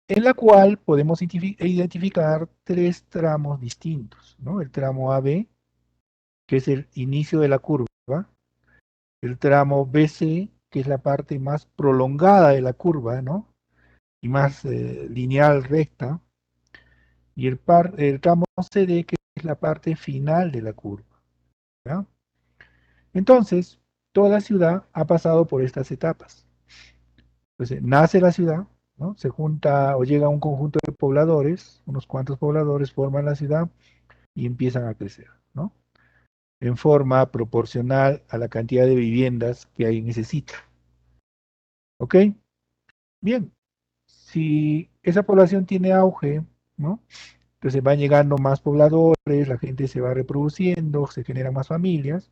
en la cual podemos identificar tres tramos distintos, ¿no? El tramo AB, que es el inicio de la curva, el tramo BC, que es la parte más prolongada de la curva, ¿no? Y más lineal, recta, y el tramo CD, que es la parte final de la curva, ¿ya? Entonces, toda ciudad ha pasado por estas etapas. Entonces, nace la ciudad, ¿no? Se junta o llega un conjunto de pobladores, unos cuantos pobladores forman la ciudad y empiezan a crecer, ¿no? En forma proporcional a la cantidad de viviendas que ahí necesita. ¿Ok? Bien, si esa población tiene auge, ¿no? Entonces van llegando más pobladores, la gente se va reproduciendo, se generan más familias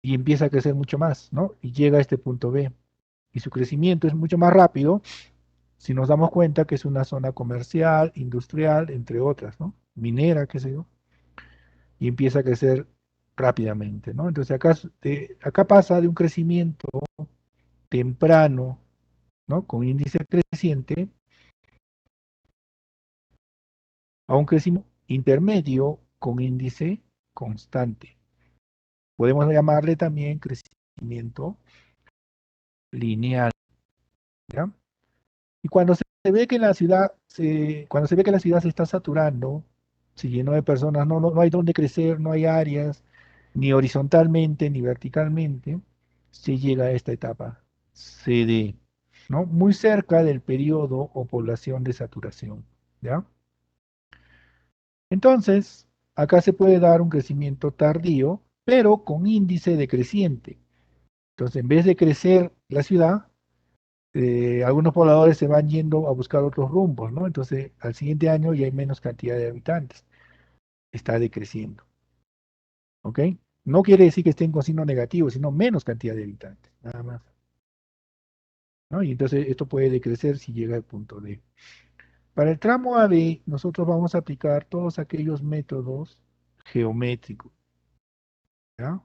y empieza a crecer mucho más, ¿no? Y llega a este punto B. Y su crecimiento es mucho más rápido si nos damos cuenta que es una zona comercial, industrial, entre otras, ¿no? Minera, qué sé yo, y empieza a crecer rápidamente, ¿no? Entonces acá pasa de un crecimiento temprano, ¿no? Con índice creciente, a un crecimiento intermedio con índice constante. Podemos llamarle también crecimiento lineal, ¿ya? Y cuando se ve que la ciudad cuando se ve que la ciudad se está saturando, se llenó de personas, no hay dónde crecer, no hay áreas, ni horizontalmente ni verticalmente, se llega a esta etapa CD, ¿no? Muy cerca del periodo o población de saturación, ¿ya? Entonces, acá se puede dar un crecimiento tardío, pero con índice decreciente. Entonces, en vez de crecer la ciudad, algunos pobladores se van yendo a buscar otros rumbos, ¿no? Entonces, al siguiente año ya hay menos cantidad de habitantes, está decreciendo, ¿ok? No quiere decir que estén con signo negativo, sino menos cantidad de habitantes, nada más, ¿no? Y entonces esto puede decrecer si llega al punto D. Para el tramo AB, nosotros vamos a aplicar todos aquellos métodos geométricos, ¿ya?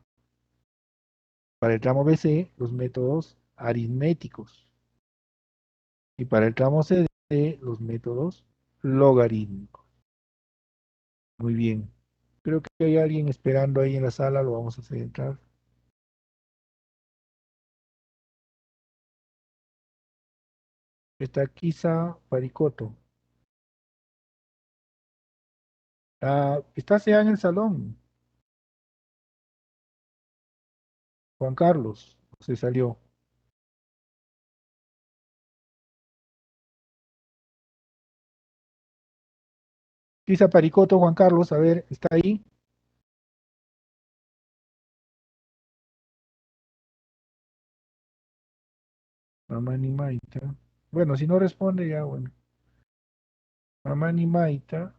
Para el tramo BC, los métodos aritméticos. Y para el tramo CD, los métodos logarítmicos. Muy bien. Creo que hay alguien esperando ahí en la sala, lo vamos a hacer entrar. Está Kisa Paricoto. Ah, estás ya en el salón, Juan Carlos. Se salió. Kisa Paricoto, Juan Carlos, a ver, ¿está ahí? Mamá ni Maita. Bueno, si no responde, ya bueno. Mamá ni Maita.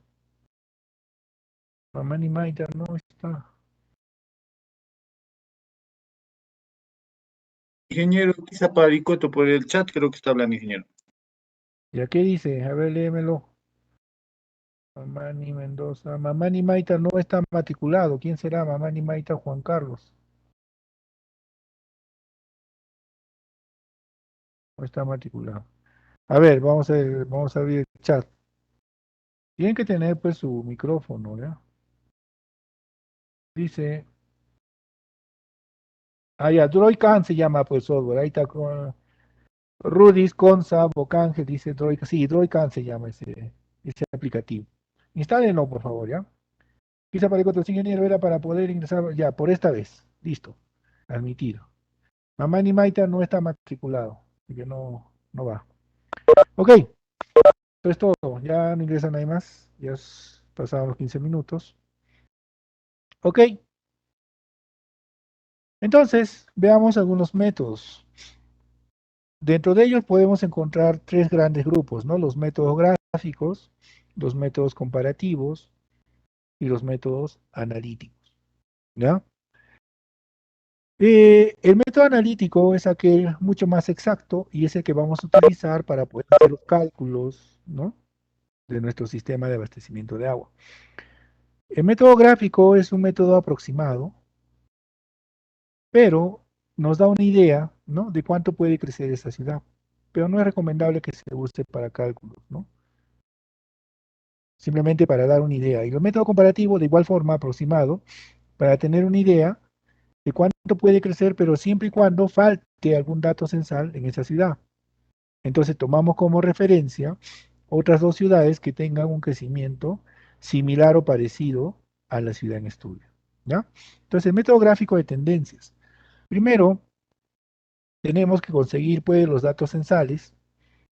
Mamá ni Maita no está. Ingeniero, quizá Paricoto por el chat, creo que está hablando, ingeniero. ¿Ya qué dice? A ver, léemelo. Mamani Mendoza. Mamani Maita no está matriculado. ¿Quién será Mamani Maita Juan Carlos? No está matriculado. A ver, vamos a abrir el chat. Tienen que tener pues su micrófono, ¿ya? Dice, ya, Droid se llama pues software. Ahí está con Rudis, Consa, Bocángel, dice Droid. Sí, Droid se llama ese aplicativo. Instálenlo, por favor, ¿ya? Quizá para que otro ingeniero era para poder ingresar ya, por esta vez. Listo. Admitido. Mamani Maita no está matriculado, así que no va. Ok, eso es todo. Ya no ingresa nadie más. Ya pasaron los 15 minutos. Ok, entonces veamos algunos métodos. Dentro de ellos podemos encontrar tres grandes grupos, ¿no? Los métodos gráficos, los métodos comparativos y los métodos analíticos, ¿ya? El método analítico es aquel mucho más exacto y es el que vamos a utilizar para poder hacer los cálculos, ¿no? De nuestro sistema de abastecimiento de agua. El método gráfico es un método aproximado, pero nos da una idea, ¿no? De cuánto puede crecer esa ciudad. pero no es recomendable que se use para cálculos, ¿no? Simplemente para dar una idea. Y el método comparativo, de igual forma, aproximado, para tener una idea de cuánto puede crecer, pero siempre y cuando falte algún dato censal en esa ciudad. Entonces tomamos como referencia otras dos ciudades que tengan un crecimiento similar o parecido a la ciudad en estudio, ¿ya? Entonces, el método gráfico de tendencias. Primero, tenemos que conseguir pues, los datos censales.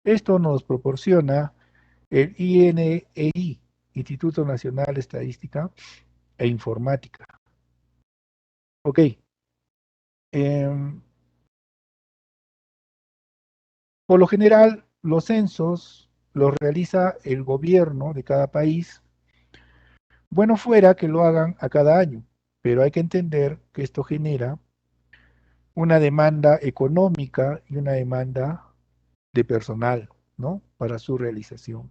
Esto nos proporciona el INEI, Instituto Nacional de Estadística e Informática. Ok. em, por lo general, los censos los realiza el gobierno de cada país. Bueno fuera que lo hagan a cada año, pero hay que entender que esto genera una demanda económica y una demanda de personal, ¿no? Para su realización.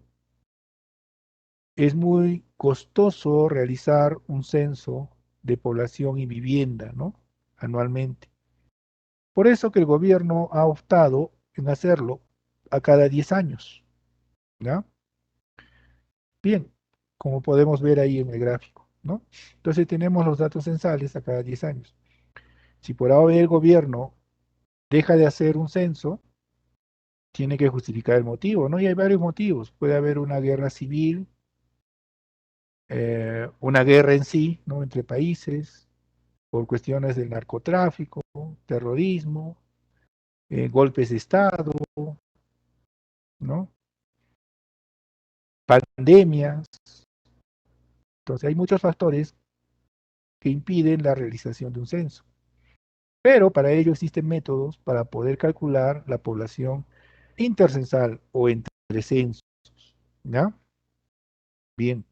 Es muy costoso realizar un censo de población y vivienda, ¿no? Anualmente. Por eso que el gobierno ha optado en hacerlo a cada 10 años, ¿ya? Bien, como podemos ver ahí en el gráfico, ¿no? Entonces tenemos los datos censales a cada 10 años. Si por ahora el gobierno deja de hacer un censo, tiene que justificar el motivo, ¿no? Y hay varios motivos. Puede haber una guerra civil, una guerra en sí, ¿no? Entre países, por cuestiones del narcotráfico, terrorismo, golpes de Estado, ¿no? Pandemias. Entonces hay muchos factores que impiden la realización de un censo. Pero para ello existen métodos para poder calcular la población intercensal o entre censos, ¿ya? Bien.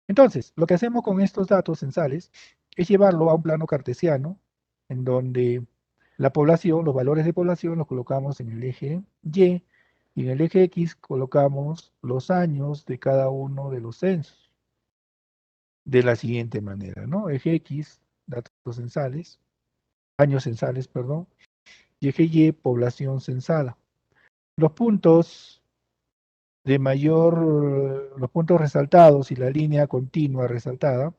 Entonces, lo que hacemos con estos datos censales es llevarlo a un plano cartesiano, en donde la población, los valores de población los colocamos en el eje Y y en el eje X colocamos los años de cada uno de los censos, de la siguiente manera, ¿no? Eje X, datos censales, años censales, perdón, y eje Y, población censada. Los puntos de mayor, los puntos resaltados y la línea continua resaltada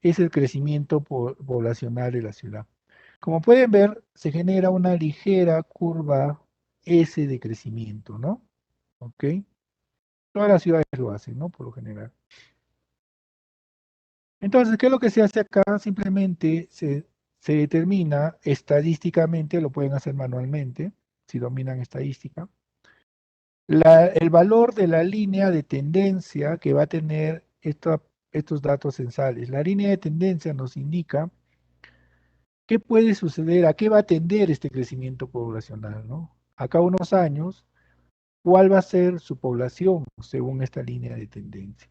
es el crecimiento poblacional de la ciudad. Como pueden ver, se genera una ligera curva S de crecimiento, ¿no? ¿Ok? Todas las ciudades lo hacen, ¿no? Por lo general. Entonces, ¿qué es lo que se hace acá? Simplemente se determina estadísticamente, lo pueden hacer manualmente, si dominan estadística, el valor de la línea de tendencia que va a tener estos datos censales. La línea de tendencia nos indica qué puede suceder, a qué va a tender este crecimiento poblacional, ¿no? Acá unos años, ¿cuál va a ser su población según esta línea de tendencia?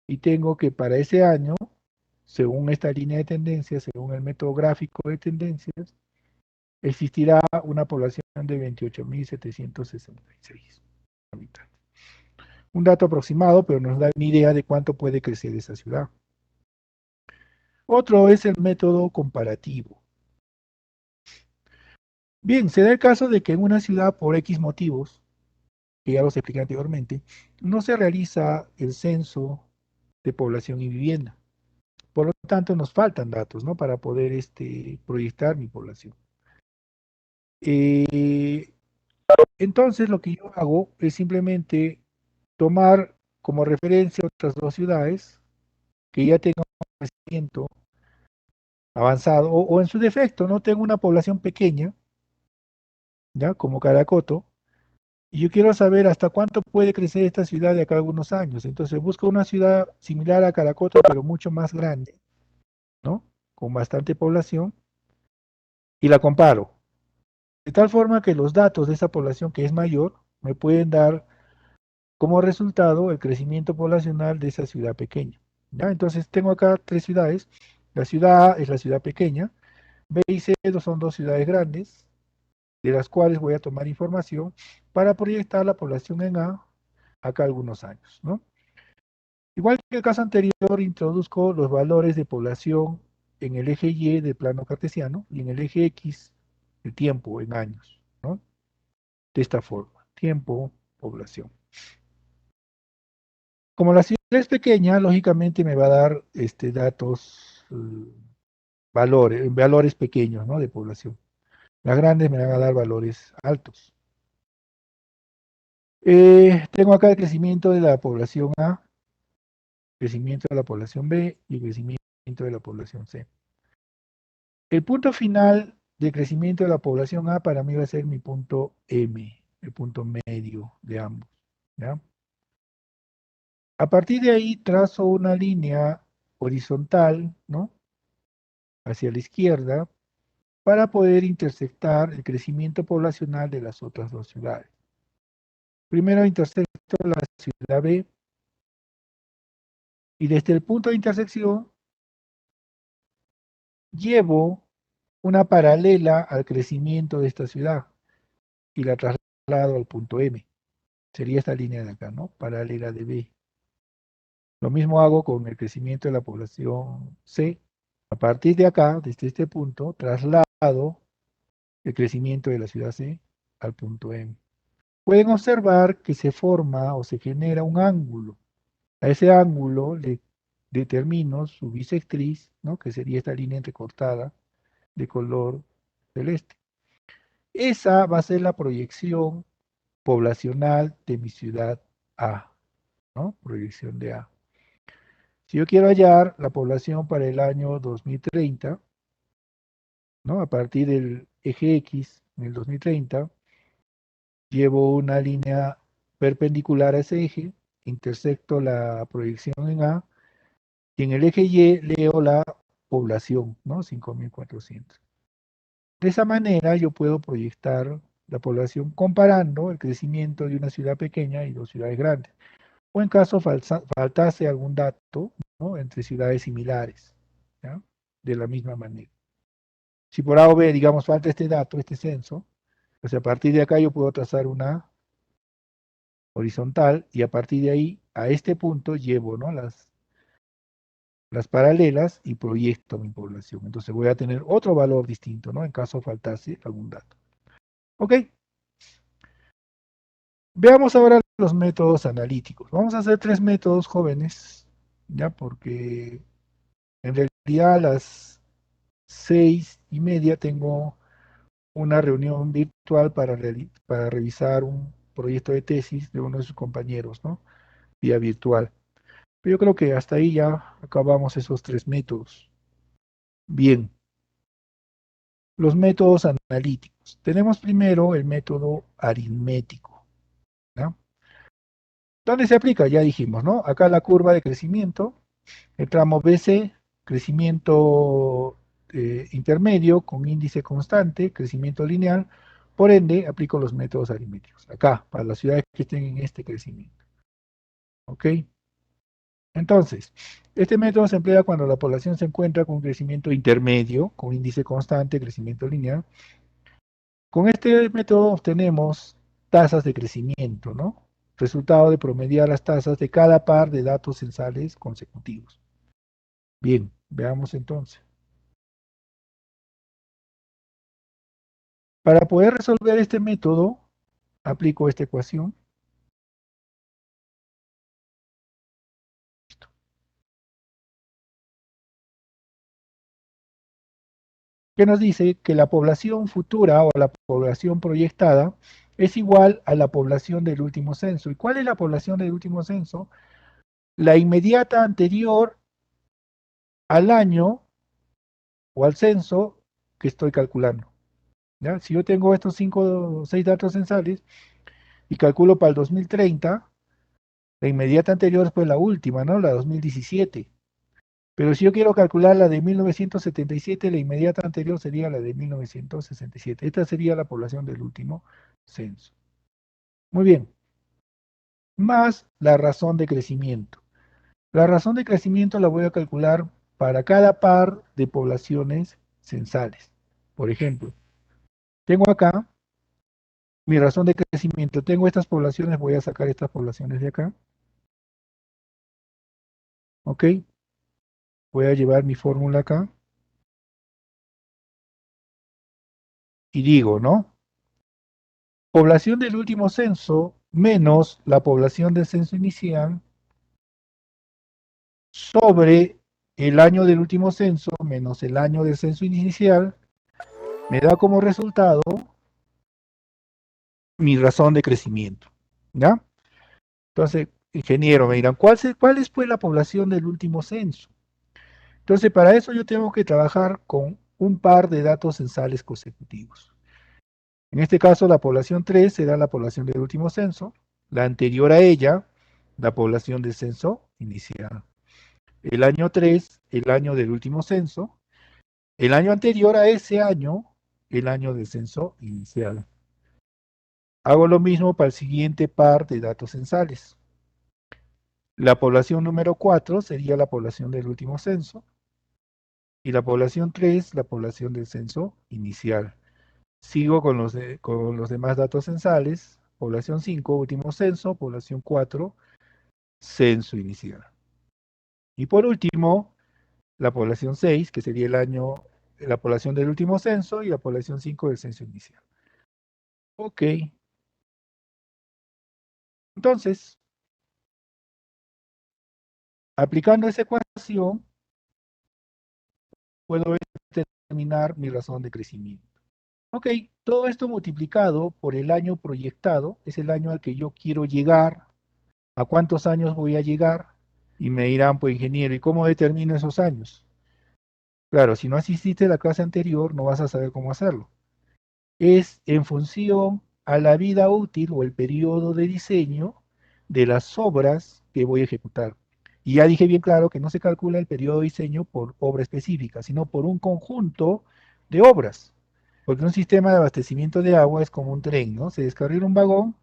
Y tengo que para ese año, según esta línea de tendencia, según el método gráfico de tendencias, existirá una población de 28.766 habitantes. Un dato aproximado, pero nos da una idea de cuánto puede crecer esa ciudad. Otro es el método comparativo. Bien, se da el caso de que en una ciudad, por X motivos, que ya los expliqué anteriormente, no se realiza el censo de población y vivienda. Por lo tanto, nos faltan datos, ¿no? Para poder proyectar mi población. Eh, entonces, lo que yo hago es simplemente tomar como referencia otras dos ciudades que ya tengan un crecimiento avanzado, o en su defecto, no tengo una población pequeña, ya como Caracoto, y yo quiero saber hasta cuánto puede crecer esta ciudad de acá a algunos años. Entonces busco una ciudad similar a Caracoto, pero mucho más grande, ¿no? Con bastante población, y la comparo. De tal forma que los datos de esa población que es mayor me pueden dar como resultado el crecimiento poblacional de esa ciudad pequeña. ¿Ya? Entonces tengo acá tres ciudades. La ciudad A es la ciudad pequeña, B y C son dos ciudades grandes, de las cuales voy a tomar información para proyectar la población en A acá algunos años, ¿no? Igual que el caso anterior, introduzco los valores de población en el eje Y del plano cartesiano y en el eje X el tiempo en años, ¿no? De esta forma, tiempo, población. Como la ciudad es pequeña, lógicamente me va a dar datos, valores pequeños, ¿no? De población. Las grandes me van a dar valores altos. Tengo acá el crecimiento de la población A, crecimiento de la población B y el crecimiento de la población C. El punto final de crecimiento de la población A para mí va a ser mi punto M, el punto medio de ambos, ¿ya? A partir de ahí trazo una línea horizontal, ¿no? Hacia la izquierda para poder intersectar el crecimiento poblacional de las otras dos ciudades. Primero intersecto la ciudad B y desde el punto de intersección llevo una paralela al crecimiento de esta ciudad y la traslado al punto M. Sería esta línea de acá, ¿no? Paralela de B. Lo mismo hago con el crecimiento de la población C. A partir de acá, desde este punto, traslado el crecimiento de la ciudad C al punto M. Pueden observar que se forma o se genera un ángulo. A ese ángulo le determino su bisectriz, ¿no? Que sería esta línea entrecortada de color celeste. Esa va a ser la proyección poblacional de mi ciudad A, ¿no? Proyección de A. Si yo quiero hallar la población para el año 2030, ¿no? A partir del eje X en el 2030, llevo una línea perpendicular a ese eje, intersecto la proyección en A, y en el eje Y leo la población, ¿no? 5.400. De esa manera yo puedo proyectar la población comparando el crecimiento de una ciudad pequeña y dos ciudades grandes. O en caso faltase algún dato, ¿no? Entre ciudades similares, ¿ya? De la misma manera. Si por A o B, digamos, falta este dato, este censo, pues a partir de acá yo puedo trazar una horizontal y a partir de ahí, a este punto, llevo, ¿no? las paralelas y proyecto mi población. Entonces voy a tener otro valor distinto, ¿no? En caso faltase algún dato. ¿Ok? Veamos ahora los métodos analíticos. Vamos a hacer tres métodos jóvenes, ¿ya? Porque en realidad a las 6:30 tengo una reunión virtual para revisar un proyecto de tesis de uno de sus compañeros, ¿no? Vía virtual. Pero yo creo que hasta ahí ya acabamos esos tres métodos. Bien, los métodos analíticos. Tenemos primero el método aritmético, ¿no? ¿Dónde se aplica? Ya dijimos, ¿no? Acá la curva de crecimiento, el tramo BC, crecimiento intermedio con índice constante, crecimiento lineal. Por ende, aplico los métodos aritméticos. Acá, para las ciudades que estén en este crecimiento. ¿Ok? Entonces, este método se emplea cuando la población se encuentra con un crecimiento intermedio, con índice constante, crecimiento lineal. Con este método obtenemos tasas de crecimiento, ¿no? Resultado de promediar las tasas de cada par de datos censales consecutivos. Bien, veamos entonces. Para poder resolver este método, aplico esta ecuación. Que nos dice que la población futura o la población proyectada es igual a la población del último censo. ¿Y cuál es la población del último censo? La inmediata anterior al año o al censo que estoy calculando. ¿Ya? Si yo tengo estos 5 o 6 datos censales y calculo para el 2030, la inmediata anterior fue la última, ¿no? La 2017. Pero si yo quiero calcular la de 1977, la inmediata anterior sería la de 1967. Esta sería la población del último censo. Muy bien. Más la razón de crecimiento. La razón de crecimiento la voy a calcular para cada par de poblaciones censales. Por ejemplo, tengo acá mi razón de crecimiento. Tengo estas poblaciones, voy a sacar estas poblaciones de acá. ¿Ok? Voy a llevar mi fórmula acá. Y digo, ¿no? Población del último censo menos la población del censo inicial sobre el año del último censo menos el año del censo inicial me da como resultado mi razón de crecimiento. ¿Ya? Entonces, ingeniero, me dirán, ¿cuál es pues la población del último censo? Entonces, para eso yo tengo que trabajar con un par de datos censales consecutivos. En este caso, la población 3 será la población del último censo, la anterior a ella, la población del censo inicial. El año 3, el año del último censo, el año anterior a ese año, el año del censo inicial. Hago lo mismo para el siguiente par de datos censales. La población número 4 sería la población del último censo y la población 3 la población del censo inicial. Sigo con los demás datos censales. Población 5 último censo. Población 4 censo inicial. Y por último, la población 6 que sería la población del último censo, y la población 5 del censo inicial. Ok. Entonces, aplicando esa ecuación, puedo determinar mi razón de crecimiento. Ok, todo esto multiplicado por el año proyectado, es el año al que yo quiero llegar. ¿A cuántos años voy a llegar? Y me dirán, pues ingeniero, ¿y cómo determino esos años? Claro, si no asististe a la clase anterior, no vas a saber cómo hacerlo. Es en función a la vida útil o el periodo de diseño de las obras que voy a ejecutar. Y ya dije bien claro que no se calcula el periodo de diseño por obra específica, sino por un conjunto de obras. Porque un sistema de abastecimiento de agua es como un tren, ¿no? Se descarrila un vagón,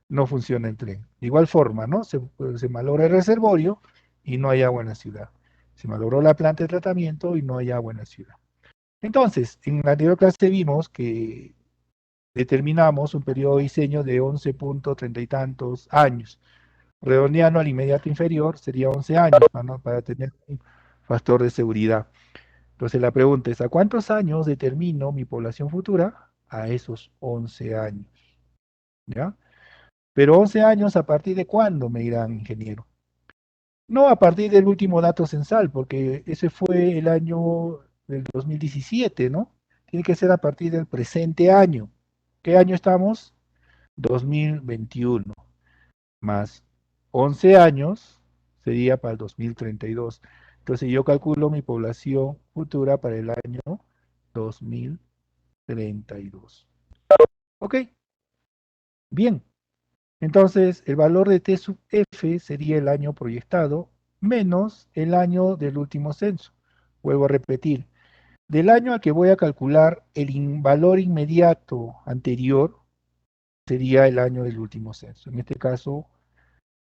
no funciona el tren. De igual forma, ¿no? Se malogra el reservorio y no hay agua en la ciudad. Se malogró la planta de tratamiento y no hay agua en la ciudad. Entonces, en la anterior clase vimos que determinamos un periodo de diseño de 11.30 y tantos años. Redondeando al inmediato inferior sería 11 años, ¿no? Para tener un factor de seguridad. Entonces la pregunta es, ¿a cuántos años determino mi población futura? A esos 11 años, ¿ya? Pero 11 años, ¿a partir de cuándo? Me dirán, ingeniero. No a partir del último dato censal, porque ese fue el año del 2017, ¿no? Tiene que ser a partir del presente año. ¿Qué año estamos? 2021, más 11 años sería para el 2032. Entonces yo calculo mi población futura para el año 2032. ¿Ok? Bien. Entonces, el valor de T sub F sería el año proyectado menos el año del último censo. Vuelvo a repetir, del año al que voy a calcular el valor inmediato anterior sería el año del último censo. En este caso,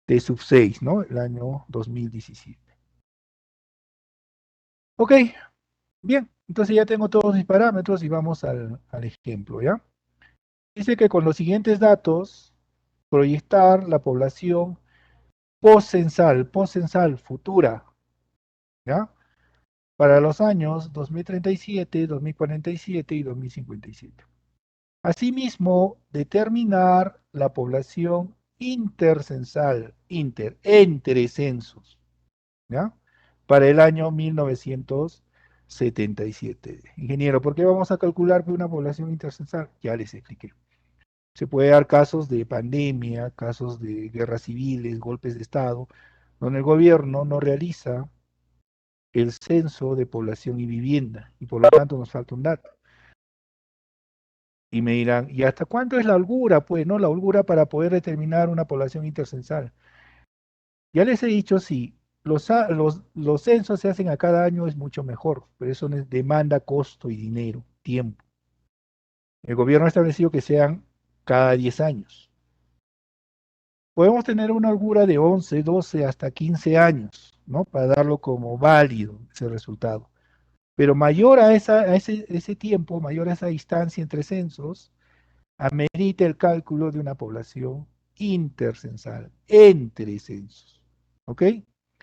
T sub 6, ¿no? El año 2017. Ok, bien. Entonces ya tengo todos mis parámetros y vamos al ejemplo, ¿ya? Dice que con los siguientes datos proyectar la población post-censal, futura, ¿ya? Para los años 2037, 2047 y 2057. Asimismo, determinar la población intercensal, entre censos, ¿ya? Para el año 1977. Ingeniero, ¿por qué vamos a calcular una población intercensal? Ya les expliqué. Se puede dar casos de pandemia, casos de guerras civiles, golpes de Estado, donde el gobierno no realiza el censo de población y vivienda, y por lo tanto nos falta un dato. Y me dirán, ¿y hasta cuánto es la holgura? Pues, ¿no? La holgura para poder determinar una población intercensal. Ya les he dicho, sí, los censos se hacen a cada año es mucho mejor, pero eso demanda costo y dinero, tiempo. El gobierno ha establecido que sean cada 10 años. Podemos tener una holgura de 11, 12, hasta 15 años, ¿no? Para darlo como válido ese resultado. Pero mayor a ese tiempo, mayor a esa distancia entre censos, amerita el cálculo de una población intercensal, entre censos. ¿Ok?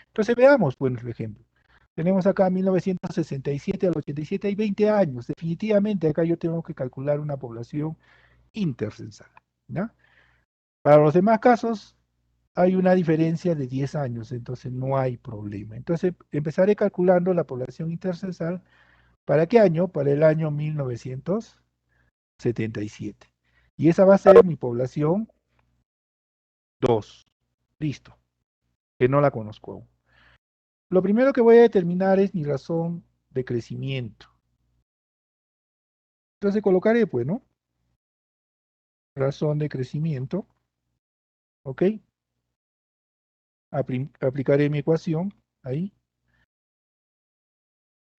Entonces veamos, por ejemplo. Tenemos acá 1967 al 87, hay 20 años. Definitivamente acá yo tengo que calcular una población intercensal. ¿Ya? Para los demás casos hay una diferencia de 10 años, entonces no hay problema. Entonces empezaré calculando la población intercensal. ¿Para qué año? Para el año 1977. Y esa va a ser mi población 2. Listo, que no la conozco aún. Lo primero que voy a determinar es mi razón de crecimiento. Entonces colocaré, pues, ¿no? Razón de crecimiento, ¿ok? Aplicaré mi ecuación ahí.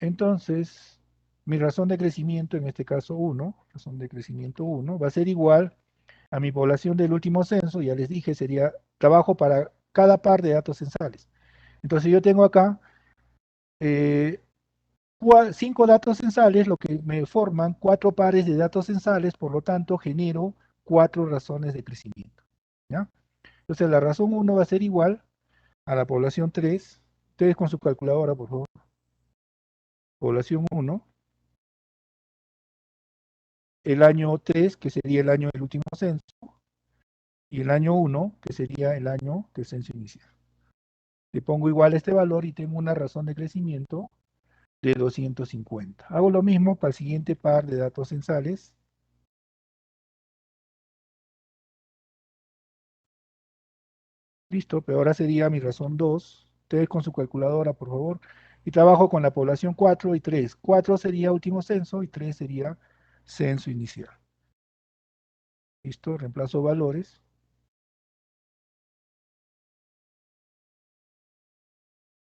Entonces, mi razón de crecimiento, en este caso 1, razón de crecimiento 1, va a ser igual a mi población del último censo, ya les dije, sería trabajo para cada par de datos censales. Entonces yo tengo acá 5 datos censales, lo que me forman 4 pares de datos censales, por lo tanto genero 4 razones de crecimiento. ¿Ya? Entonces la razón 1 va a ser igual a la población 3. Ustedes con su calculadora, por favor. Población 1, el año 3, que sería el año del último censo, y el año 1, que sería el año del censo inicial. Le pongo igual este valor y tengo una razón de crecimiento de 250. Hago lo mismo para el siguiente par de datos censales. Listo, pero ahora sería mi razón 2. Ustedes con su calculadora, por favor. Y trabajo con la población 4 y 3. 4 sería último censo y 3 sería censo inicial. Listo, reemplazo valores.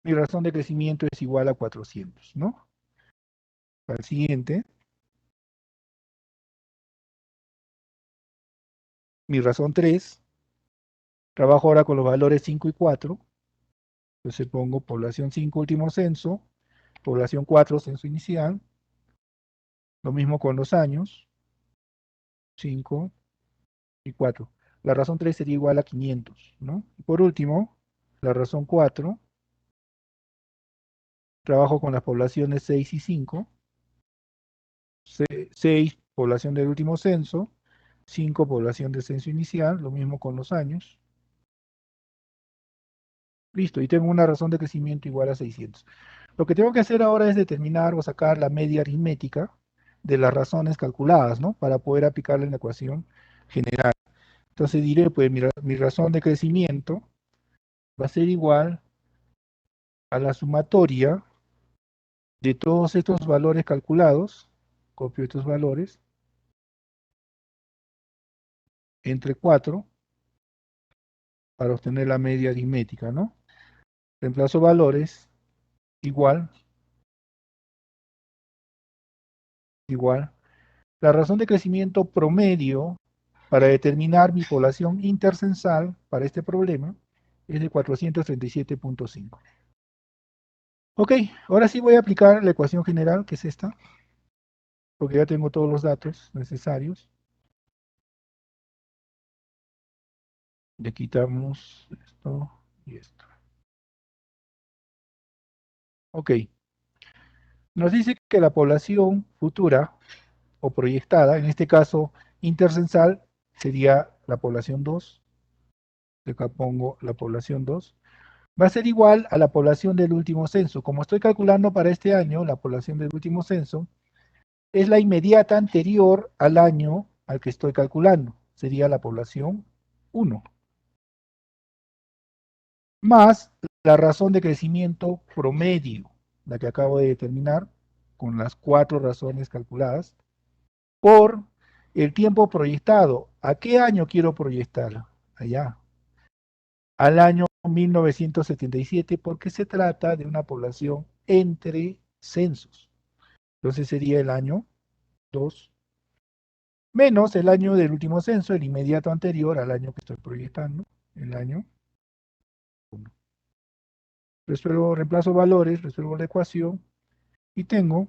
Mi razón de crecimiento es igual a 400, ¿no? Para el siguiente, mi razón 3. Trabajo ahora con los valores 5 y 4. Entonces pongo población 5, último censo. Población 4, censo inicial. Lo mismo con los años. 5 y 4. La razón 3 sería igual a 500, ¿no? Y por último, la razón 4, trabajo con las poblaciones 6 y 5. 6, población del último censo. 5, población del censo inicial. Lo mismo con los años. Listo, y tengo una razón de crecimiento igual a 600. Lo que tengo que hacer ahora es determinar o sacar la media aritmética de las razones calculadas, ¿no? Para poder aplicarla en la ecuación general. Entonces diré, pues mi razón de crecimiento va a ser igual a la sumatoria de todos estos valores calculados, copio estos valores, entre 4 para obtener la media aritmética, ¿no? Reemplazo valores, igual, igual. La razón de crecimiento promedio para determinar mi población intercensal para este problema es de 437.5. Ok, ahora sí voy a aplicar la ecuación general, que es esta, porque ya tengo todos los datos necesarios. Le quitamos esto y esto. Ok. Nos dice que la población futura o proyectada, en este caso intercensal, sería la población 2. Acá pongo la población 2. Va a ser igual a la población del último censo. Como estoy calculando para este año, la población del último censo es la inmediata anterior al año al que estoy calculando. Sería la población 1. Más la razón de crecimiento promedio, la que acabo de determinar, con las 4 razones calculadas, por el tiempo proyectado. ¿A qué año quiero proyectar? Allá. Al año 1977, porque se trata de una población entre censos. Entonces sería el año 2 menos el año del último censo, el inmediato anterior al año que estoy proyectando, el año 1. Resuelvo, reemplazo valores, resuelvo la ecuación y tengo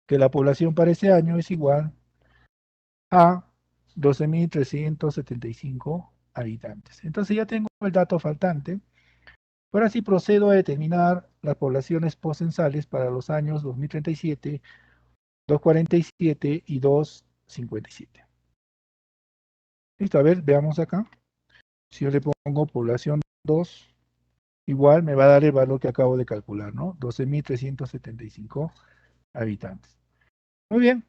que la población para ese año es igual a 12.375 habitantes. Entonces ya tengo el dato faltante. Ahora sí procedo a determinar las poblaciones poscensales para los años 2037, 247 y 257. Listo, a ver, veamos acá. Si yo le pongo población 2, igual me va a dar el valor que acabo de calcular, ¿no? 12.375 habitantes. Muy bien.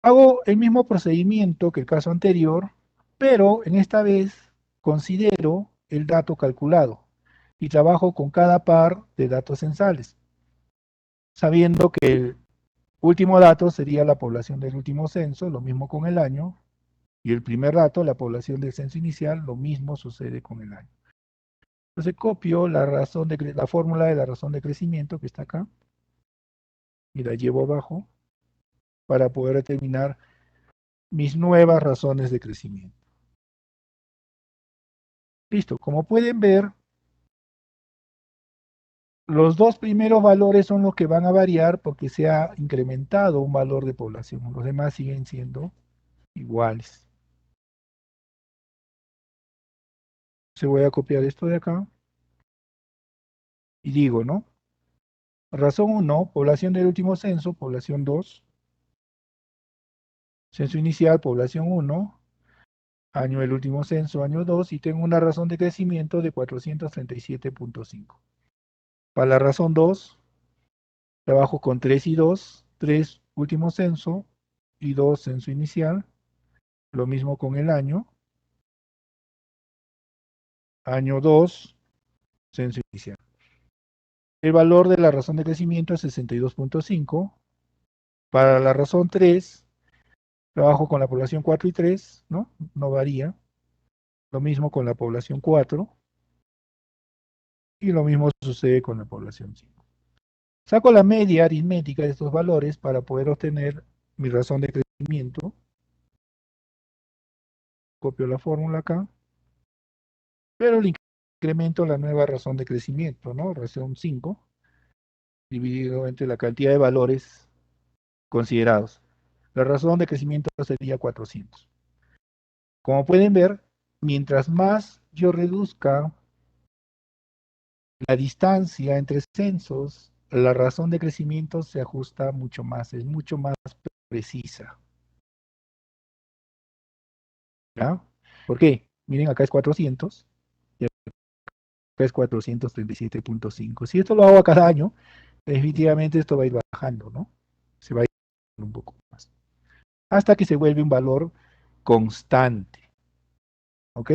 Hago el mismo procedimiento que el caso anterior, pero en esta vez considero el dato calculado y trabajo con cada par de datos censales, sabiendo que el último dato sería la población del último censo, lo mismo con el año, y el primer dato, la población del censo inicial, lo mismo sucede con el año. Entonces copio la fórmula de la razón de crecimiento que está acá y la llevo abajo para poder determinar mis nuevas razones de crecimiento. Listo, como pueden ver, los dos primeros valores son los que van a variar porque se ha incrementado un valor de población. Los demás siguen siendo iguales. Se voy a copiar esto de acá y digo, ¿no? Razón 1, población del último censo, población 2. Censo inicial, población 1. Año del último censo, año 2. Y tengo una razón de crecimiento de 437.5. Para la razón 2, trabajo con 3 y 2. 3 último censo y 2 censo inicial. Lo mismo con el año. Año 2, censo inicial. El valor de la razón de crecimiento es 62.5. Para la razón 3, trabajo con la población 4 y 3, ¿no? No varía. Lo mismo con la población 4 y lo mismo sucede con la población 5. Saco la media aritmética de estos valores para poder obtener mi razón de crecimiento. Copio la fórmula acá, pero le incremento la nueva razón de crecimiento, ¿no? Razón 5, dividido entre la cantidad de valores considerados. La razón de crecimiento sería 400. Como pueden ver, mientras más yo reduzca la distancia entre censos, la razón de crecimiento se ajusta mucho más, es mucho más precisa. ¿Ya? ¿Por qué? Miren, acá es 400 y acá es 437.5. Si esto lo hago a cada año, definitivamente esto va a ir bajando, ¿no? Se va a ir un poco más. Hasta que se vuelve un valor constante. ¿Ok?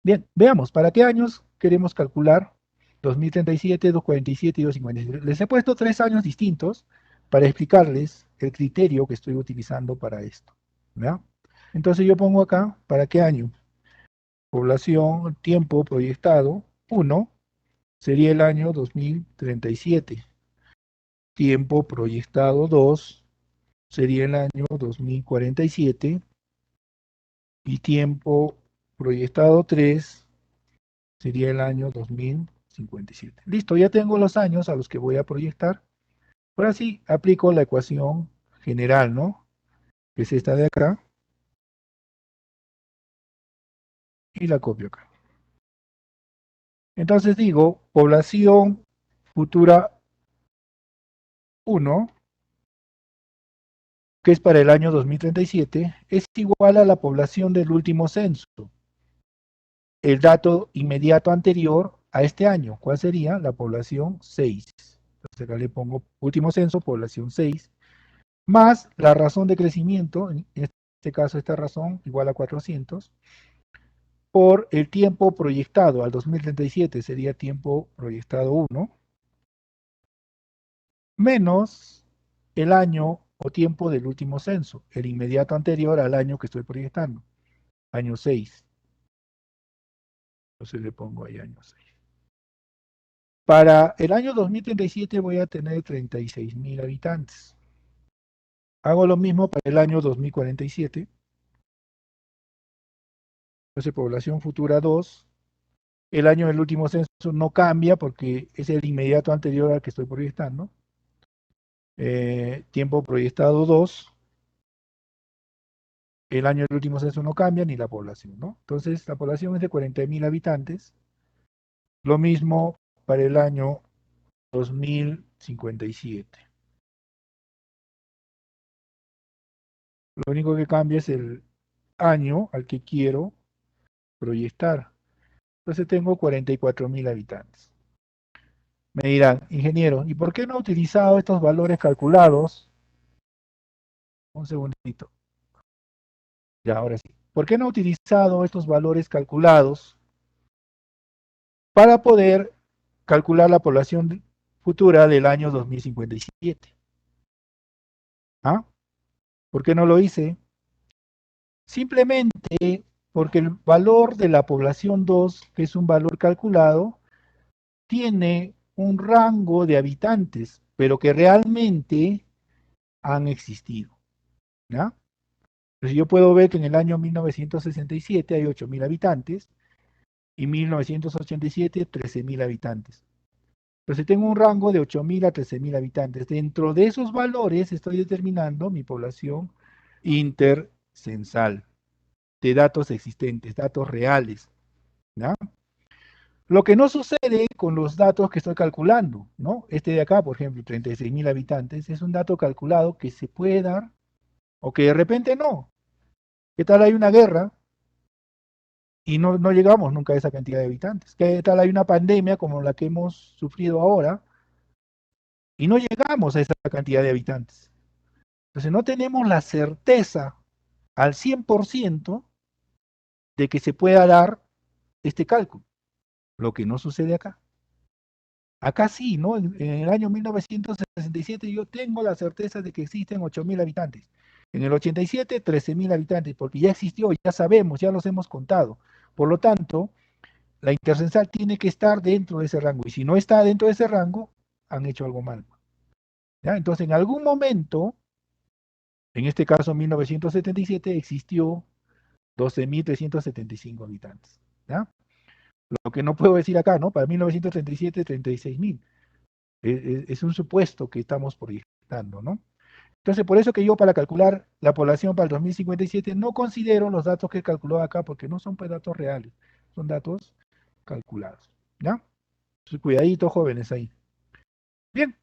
Bien, veamos, ¿para qué años queremos calcular 2037, 247 y 257? Les he puesto 3 años distintos para explicarles el criterio que estoy utilizando para esto. ¿Ya? Entonces yo pongo acá, ¿para qué año? Población, tiempo proyectado, 1, sería el año 2037. Tiempo proyectado, 2, sería el año 2047. Y tiempo proyectado, 3, sería el año 2057. Listo, ya tengo los años a los que voy a proyectar. Ahora sí, aplico la ecuación general, ¿no? Que es esta de acá. y la copio acá. Entonces digo, población futura 1, que es para el año 2037, es igual a la población del último censo. El dato inmediato anterior a este año, ¿cuál sería? La población 6. Entonces acá le pongo último censo, población 6, más la razón de crecimiento, en este caso esta razón igual a 400, por el tiempo proyectado al 2037, sería tiempo proyectado 1, menos el año o tiempo del último censo, el inmediato anterior al año que estoy proyectando, año 6. Entonces le pongo ahí año 6. Para el año 2037 voy a tener 36.000 habitantes. Hago lo mismo para el año 2047. Entonces, población futura 2. El año del último censo no cambia porque es el inmediato anterior al que estoy proyectando. Tiempo proyectado 2. El año del último censo no cambia ni la población, ¿no? Entonces, la población es de 40.000 habitantes. Lo mismo para el año 2057. Lo único que cambia es el año al que quiero proyectar. Entonces tengo 44.000 habitantes. Me dirán, ingeniero, ¿y por qué no ha utilizado estos valores calculados? Un segundito. Ya, ahora sí. ¿Por qué no ha utilizado estos valores calculados para poder calcular la población futura del año 2057? ¿Ah? ¿Por qué no lo hice? Simplemente porque el valor de la población 2, que es un valor calculado, tiene un rango de habitantes, pero que realmente han existido. ¿Ya? Entonces yo puedo ver que en el año 1967 hay 8.000 habitantes y 1987 13.000 habitantes. Entonces tengo un rango de 8.000 a 13.000 habitantes. Dentro de esos valores estoy determinando mi población intercensal de datos existentes, datos reales. ¿Ya? Lo que no sucede con los datos que estoy calculando, ¿no? Este de acá, por ejemplo, 36.000 habitantes, es un dato calculado que se puede dar o que de repente no. ¿Qué tal hay una guerra y no llegamos nunca a esa cantidad de habitantes? ¿Qué tal hay una pandemia como la que hemos sufrido ahora y no llegamos a esa cantidad de habitantes? Entonces no tenemos la certeza al 100% de que se pueda dar este cálculo, lo que no sucede acá. Acá sí, ¿no? En el año 1967 yo tengo la certeza de que existen 8.000 habitantes. En el 87, 13.000 habitantes, porque ya existió, ya sabemos, ya los hemos contado. Por lo tanto, la intercensal tiene que estar dentro de ese rango. Y si no está dentro de ese rango, han hecho algo mal. ¿Ya? Entonces, en algún momento, en este caso 1977, existió 12.375 habitantes. ¿Ya? Lo que no puedo decir acá, ¿no? Para 1937, 36.000. Es un supuesto que estamos proyectando, ¿no? Entonces, por eso que yo para calcular la población para el 2057 no considero los datos que calculó acá porque no son pues, datos reales, son datos calculados, ¿ya? Entonces, cuidadito, jóvenes ahí. Bien,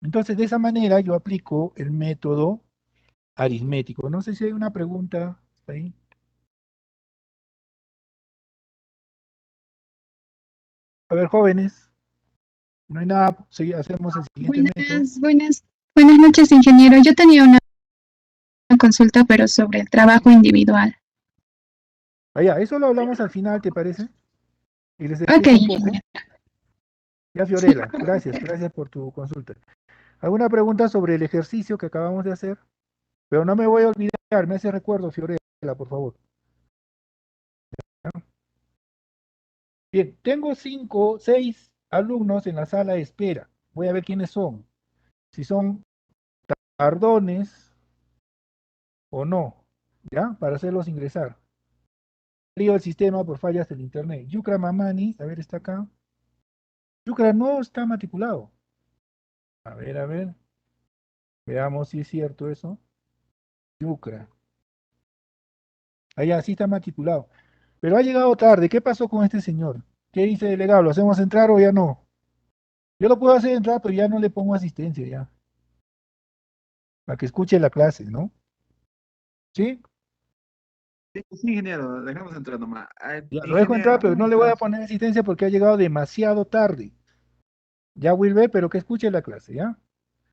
entonces de esa manera yo aplico el método aritmético. No sé si hay una pregunta ahí. A ver, jóvenes, no hay nada, hacemos el siguiente método. Buenas noches, ingeniero. Yo tenía una consulta, pero sobre el trabajo individual. Allá, eso lo hablamos al final, ¿te parece? Y les Ok, explico un poco. ingeniero. Ya, Sí, Fiorella, gracias por tu consulta. ¿Alguna pregunta sobre el ejercicio que acabamos de hacer? Pero no me voy a olvidar, me hace recuerdo, Fiorella, por favor. ¿Ya? Bien, tengo 6 alumnos en la sala de espera. Voy a ver quiénes son. Si son tardones o no, ¿ya? Para hacerlos ingresar. Lío el sistema por fallas del internet. Yukra Mamani, a ver, está acá. Yukra no está matriculado. A ver. Veamos si es cierto eso. Yukra. Allá sí está matriculado. Pero ha llegado tarde. ¿Qué pasó con este señor? ¿Qué dice el delegado? ¿Lo hacemos entrar o ya no? Yo lo puedo hacer entrar, pero ya no le pongo asistencia ya. Para que escuche la clase, ¿no? ¿Sí? Sí, sí, ingeniero, dejamos entrar nomás. Ya lo dejo entrar, Ingeniero, pero no le voy a poner asistencia porque ha llegado demasiado tarde. Ya Will ve, pero que escuche la clase, ¿ya?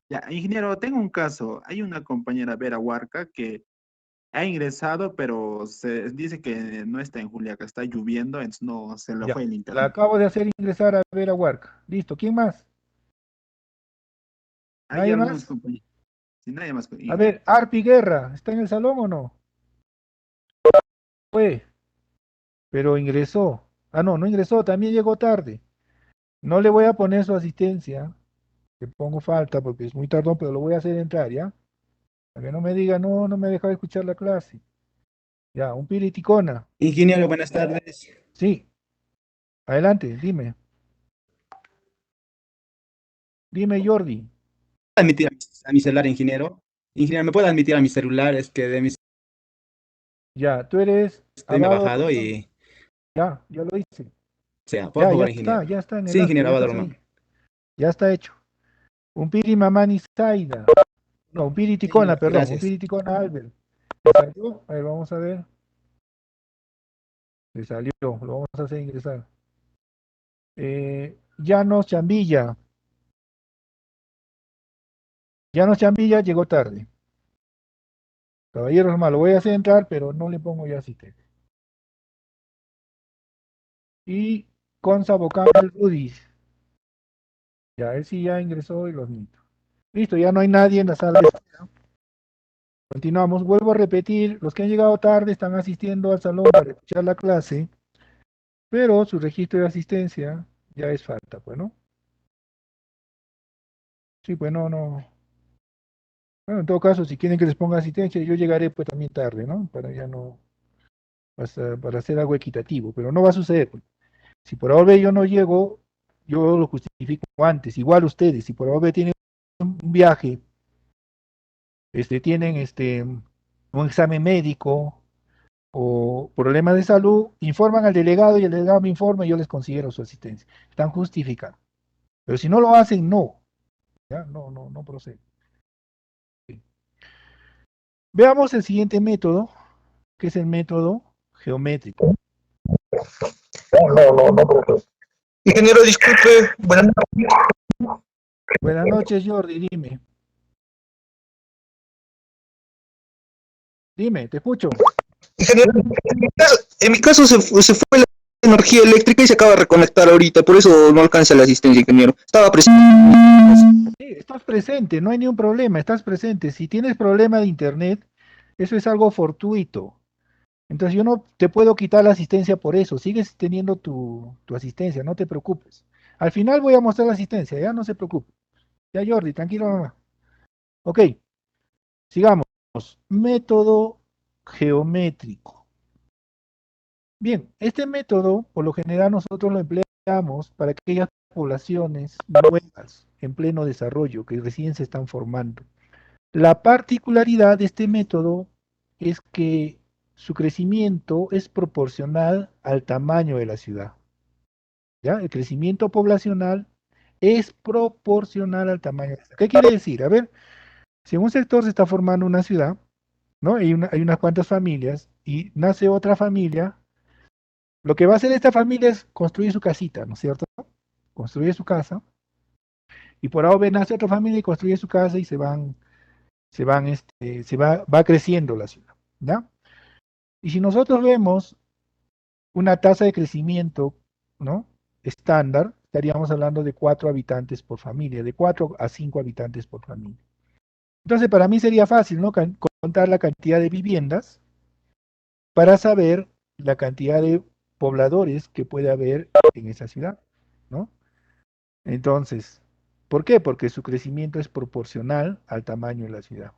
ya, ingeniero, tengo un caso. Hay una compañera Vera Huarca que ha ingresado, pero se dice que no está en Juliaca, está lloviendo, entonces no se le Ya. fue el La internet. acabo de hacer ingresar a ver a Huarca. Listo. ¿Quién más? Hay ¿Nadie algunos más? compañeros. Sí, nadie más, A ingeniero. ver, Arpi Guerra, ¿está en el salón o no? Fue, pero ingresó. Ah, no, no ingresó, también llegó tarde. No le voy a poner su asistencia, le pongo falta porque es muy tardón, pero lo voy a hacer entrar, ¿ya? Para que no me diga, no, no me deja de escuchar la clase. Ya, un piriticona. Ingeniero, buenas tardes. Sí, adelante, dime. Dime, Jordi. ¿Admitir a mi celular, ingeniero? Ingeniero, ¿me puede admitir a mi celular? Es que de mi Ya, tú eres estoy me he Abado bajado Román. y... Ya lo hice. O sea, por favor, ingeniero. Ya está en el Sí, acto, ingeniero ya Abad estás Román. ahí. Ya está hecho. Un piri mamani Zaida. No, un piri Sí, ticona, perdón, un gracias. piri ticona Albert. ¿Le salió? A ver, vamos a ver. Le salió, lo vamos a hacer ingresar. Llanos Chambilla. Llanos Chambilla llegó tarde. Caballero Román, lo voy a hacer entrar, pero no le pongo ya asistente. Y Consa Bocamal Rudis. Ya, él sí ya ingresó y los admito. Listo, ya no hay nadie en la sala de espera. Continuamos. Vuelvo a repetir, los que han llegado tarde están asistiendo al salón para escuchar la clase, pero su registro de asistencia ya es falta, pues, ¿no? Sí, pues no, no. Bueno, en todo caso, si quieren que les ponga asistencia, yo llegaré pues también tarde, ¿no? Para ya no, para hacer algo equitativo, pero no va a suceder, pues. Si por ahora yo no llego, yo lo justifico antes. Igual ustedes, si por ahora tienen un viaje, tienen un examen médico o problemas de salud, informan al delegado y el delegado me informa y yo les considero su asistencia. Están justificados. Pero si no lo hacen, no. ¿Ya? No, no, no procede. Veamos el siguiente método, que es el método geométrico. Ingeniero, disculpe, buenas noches. Buenas noches, Jordi, dime. Dime, te escucho. Ingeniero, en mi caso se fue la energía eléctrica y se acaba de reconectar ahorita, por eso no alcanza la asistencia, ingeniero. Estaba presente. Sí, estás presente, no hay ningún problema, estás presente. Si tienes problema de internet, eso es algo fortuito. Entonces yo no te puedo quitar la asistencia por eso, sigues teniendo tu asistencia, no te preocupes. Al final voy a mostrar la asistencia, ya no se preocupe. Ya Jordi, tranquilo nomás. Ok, sigamos. Método geométrico. Bien, este método por lo general nosotros lo empleamos para aquellas poblaciones nuevas en pleno desarrollo que recién se están formando. La particularidad de este método es que su crecimiento es proporcional al tamaño de la ciudad. ¿Ya? El crecimiento poblacional es proporcional al tamaño de la ciudad. ¿Qué quiere decir? A ver, si en un sector se está formando una ciudad, ¿no? Hay unas cuantas familias y nace otra familia, lo que va a hacer esta familia es construir su casita, ¿no es cierto? Construye su casa y por ahora nace otra familia y construye su casa y va creciendo la ciudad, ¿ya? Y si nosotros vemos una tasa de crecimiento, ¿no? Estándar, estaríamos hablando de 4 habitantes por familia, de 4 a 5 habitantes por familia. Entonces, para mí sería fácil, ¿no? Contar la cantidad de viviendas para saber la cantidad de pobladores que puede haber en esa ciudad, ¿no? Entonces, ¿por qué? Porque su crecimiento es proporcional al tamaño de la ciudad.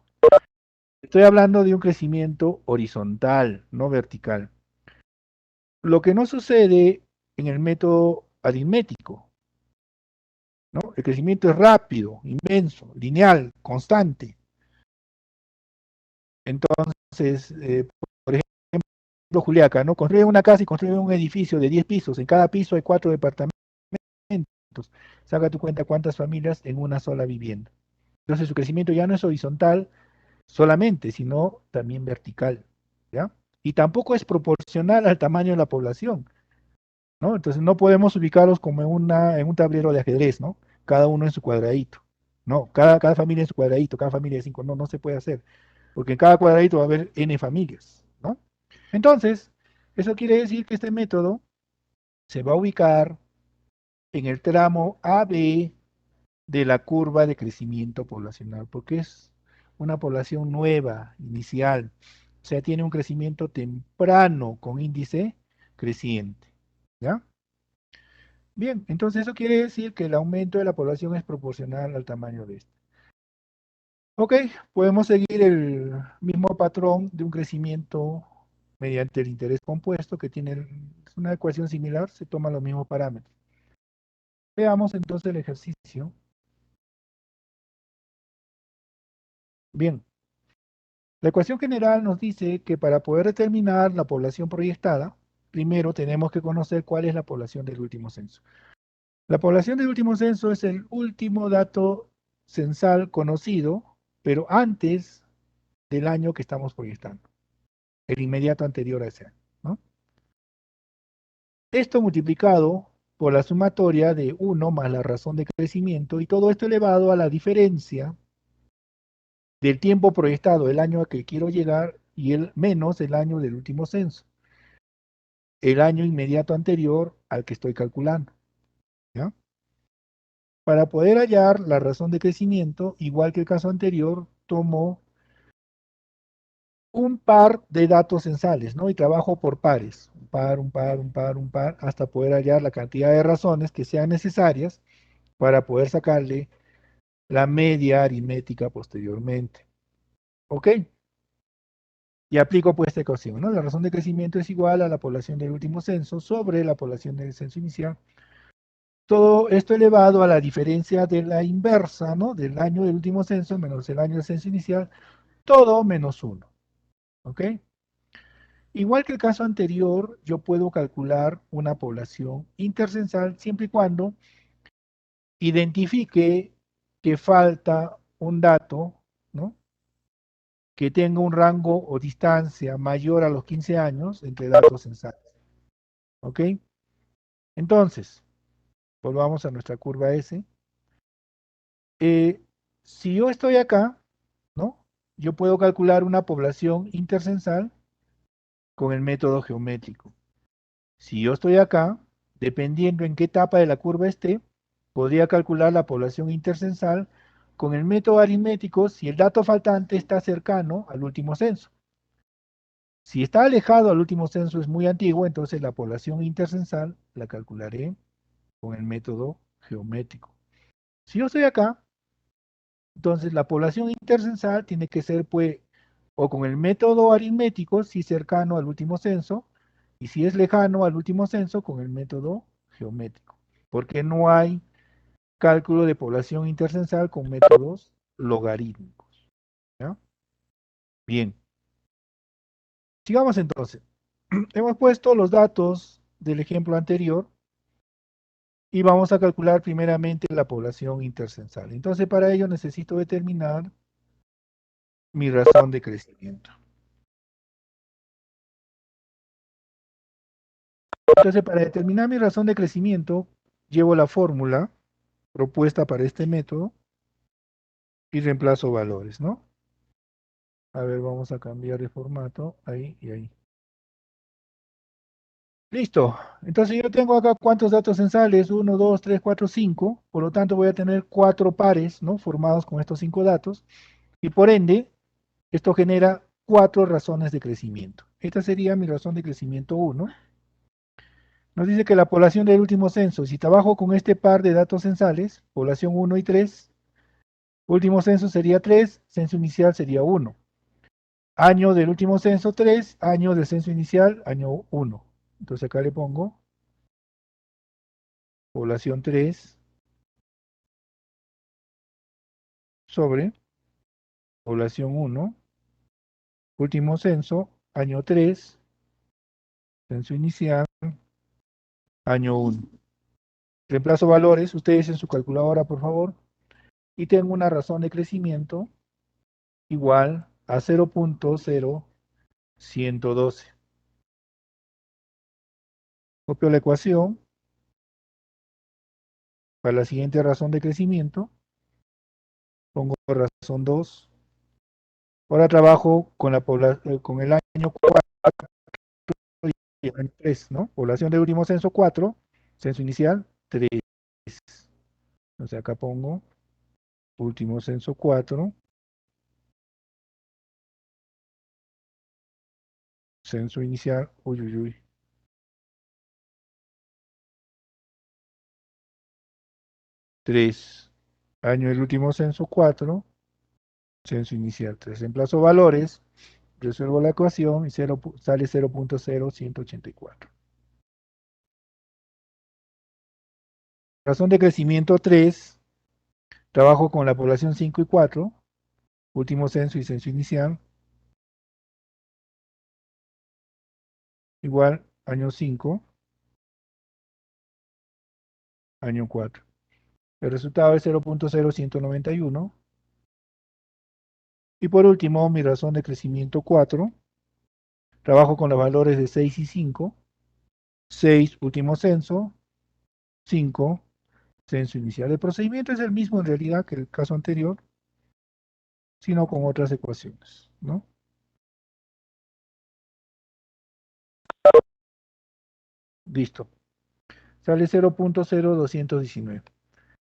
Estoy hablando de un crecimiento horizontal, no vertical. Lo que no sucede en el método aritmético, ¿no? El crecimiento es rápido, inmenso, lineal, constante. Entonces, por ejemplo, Juliaca, ¿no? Construyen una casa y construyen un edificio de 10 pisos. En cada piso hay 4 departamentos. Saca tu cuenta cuántas familias en una sola vivienda. Entonces su crecimiento ya no es horizontal solamente, sino también vertical, ¿ya? Y tampoco es proporcional al tamaño de la población, ¿no? Entonces no podemos ubicarlos como en un tablero de ajedrez, ¿no? Cada uno en su cuadradito. No, cada familia en su cuadradito, cada familia de 5, no, no se puede hacer, porque en cada cuadradito va a haber n familias, ¿no? Entonces, eso quiere decir que este método se va a ubicar en el tramo AB de la curva de crecimiento poblacional, porque es una población nueva, inicial, o sea, tiene un crecimiento temprano con índice creciente, ¿ya? Bien, entonces eso quiere decir que el aumento de la población es proporcional al tamaño de este. Ok, podemos seguir el mismo patrón de un crecimiento mediante el interés compuesto que tiene una ecuación similar, se toman los mismos parámetros. Veamos entonces el ejercicio. Bien, la ecuación general nos dice que para poder determinar la población proyectada, primero tenemos que conocer cuál es la población del último censo. La población del último censo es el último dato censal conocido, pero antes del año que estamos proyectando, el inmediato anterior a ese año, ¿no? Esto multiplicado por la sumatoria de 1 más la razón de crecimiento y todo esto elevado a la diferencia del tiempo proyectado, el año a que quiero llegar y el menos el año del último censo, el año inmediato anterior al que estoy calculando, ¿ya? Para poder hallar la razón de crecimiento, igual que el caso anterior, tomo un par de datos censales, ¿no? Y trabajo por pares, un par, un par, un par, un par, hasta poder hallar la cantidad de razones que sean necesarias para poder sacarle la media aritmética posteriormente. ¿Ok? Y aplico pues esta ecuación, ¿no? La razón de crecimiento es igual a la población del último censo sobre la población del censo inicial. Todo esto elevado a la diferencia de la inversa, ¿no? Del año del último censo menos el año del censo inicial, todo menos 1. ¿Ok? Igual que el caso anterior, yo puedo calcular una población intercensal siempre y cuando identifique que falta un dato, ¿no? Que tenga un rango o distancia mayor a los 15 años entre datos censales. ¿Ok? Entonces, volvamos a nuestra curva S. Si yo estoy acá, ¿no? Yo puedo calcular una población intercensal con el método geométrico. Si yo estoy acá, dependiendo en qué etapa de la curva esté, podría calcular la población intercensal con el método aritmético si el dato faltante está cercano al último censo. Si está alejado al último censo, es muy antiguo, entonces la población intercensal la calcularé con el método geométrico. Si yo estoy acá, entonces la población intercensal tiene que ser, pues, o con el método aritmético, si cercano al último censo, y si es lejano al último censo, con el método geométrico. Porque no hay cálculo de población intercensal con métodos logarítmicos. ¿Ya? Bien. Sigamos entonces. Hemos puesto los datos del ejemplo anterior y vamos a calcular primeramente la población intercensal. Entonces, para ello necesito determinar mi razón de crecimiento. Entonces, para determinar mi razón de crecimiento, llevo la fórmula propuesta para este método y reemplazo valores, ¿no? A ver, vamos a cambiar de formato, ahí y ahí. Listo. Entonces yo tengo acá cuántos datos censales, 1, 2, 3, 4, 5. Por lo tanto voy a tener 4 pares, ¿no? Formados con estos 5 datos. Y por ende, esto genera 4 razones de crecimiento. Esta sería mi razón de crecimiento 1. Nos dice que la población del último censo, si trabajo con este par de datos censales, población 1 y 3, último censo sería 3, censo inicial sería 1. Año del último censo 3, año del censo inicial, año 1. Entonces acá le pongo población 3 sobre población 1, último censo, año 3, censo inicial, año 1. Reemplazo valores, ustedes en su calculadora, por favor, y tengo una razón de crecimiento igual a 0.0112. Copio la ecuación para la siguiente razón de crecimiento, pongo razón 2. Ahora trabajo con con el año 4 y el año 3, ¿no? Población de último censo 4, censo inicial 3. Entonces acá pongo último censo 4, censo inicial, 3. Año del último censo 4, censo inicial 3. Reemplazo valores, resuelvo la ecuación y sale 0.0184. Razón de crecimiento 3, trabajo con la población 5 y 4, último censo y censo inicial, igual año 5, año 4. El resultado es 0.0191. Y por último, mi razón de crecimiento 4, trabajo con los valores de 6 y 5, 6 último censo, 5 censo inicial. El procedimiento es el mismo en realidad que el caso anterior, sino con otras ecuaciones, ¿no? Listo. Sale 0.0219.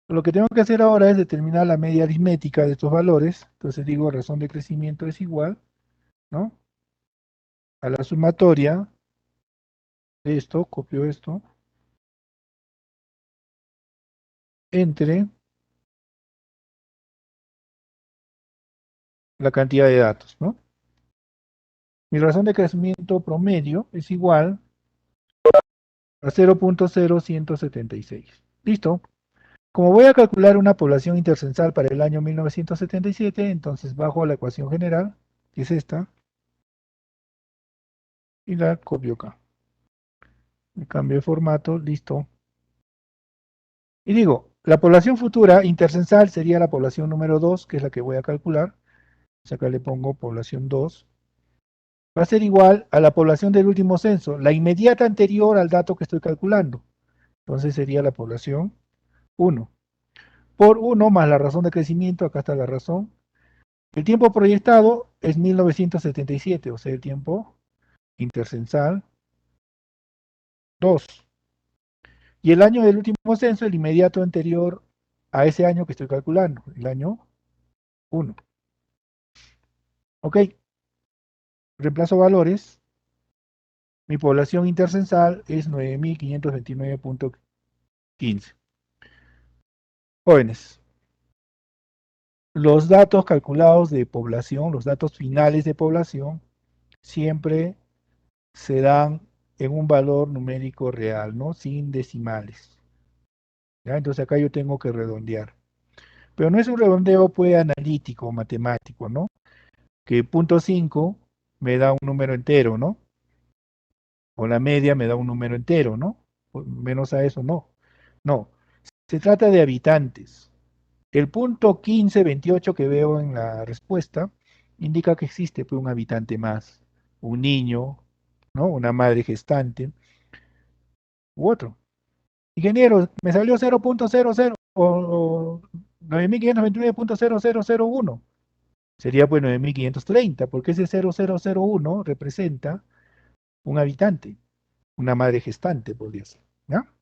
Lo que tengo que hacer ahora es determinar la media aritmética de estos valores. Entonces digo, razón de crecimiento es igual, ¿no? A la sumatoria de esto, copio esto, entre la cantidad de datos, ¿no? Mi razón de crecimiento promedio es igual a 0.0176. ¿Listo? Como voy a calcular una población intercensal para el año 1977, entonces bajo a la ecuación general, que es esta, y la copio acá. Me cambio de formato, listo. Y digo, la población futura intercensal sería la población número 2, que es la que voy a calcular. Entonces acá le pongo población 2. Va a ser igual a la población del último censo, la inmediata anterior al dato que estoy calculando. Entonces sería la población 1. Por 1 más la razón de crecimiento, acá está la razón. El tiempo proyectado es 1977, o sea, el tiempo intercensal 2. Y el año del último censo, el inmediato anterior a ese año que estoy calculando, el año 1. Ok, reemplazo valores. Mi población intercensal es 9.529.15. Jóvenes, los datos calculados de población, los datos finales de población, siempre se dan en un valor numérico real, ¿no? Sin decimales. ¿Ya? Entonces acá yo tengo que redondear. Pero no es un redondeo pues analítico, matemático, ¿no? Que punto 5 me da un número entero, ¿no? O la media me da un número entero, ¿no? Menos a eso, no. No, se trata de habitantes. El punto 1528 que veo en la respuesta indica que existe pues, un habitante más, un niño, ¿no? Una madre gestante u otro. Ingeniero, me salió 0.00 o 9529.0001. Sería pues 9530, porque ese 0001 representa un habitante, una madre gestante, podría ser. ¿Ya?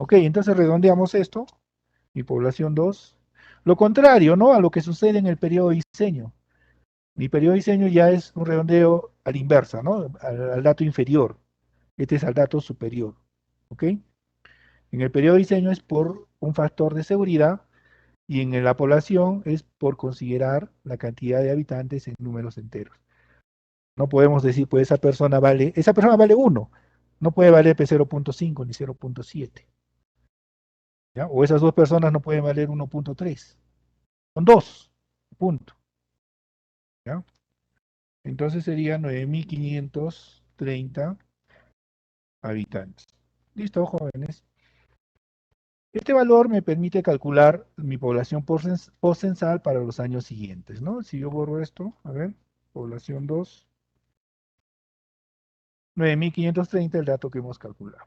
Ok, entonces redondeamos esto, mi población 2. Lo contrario, ¿no? A lo que sucede en el periodo de diseño. Mi periodo de diseño ya es un redondeo a la inversa, ¿no? Al dato inferior. Este es al dato superior. ¿Ok? En el periodo de diseño es por un factor de seguridad y en la población es por considerar la cantidad de habitantes en números enteros. No podemos decir, pues esa persona vale 1, no puede valer 0.5 ni 0.7. ¿Ya? O esas dos personas no pueden valer 1.3. Son 2, punto. ¿Ya? Entonces sería 9530 habitantes. Listo, jóvenes. Este valor me permite calcular mi población postcensal para los años siguientes, ¿no? Si yo borro esto, a ver, población 2, 9.530, el dato que hemos calculado.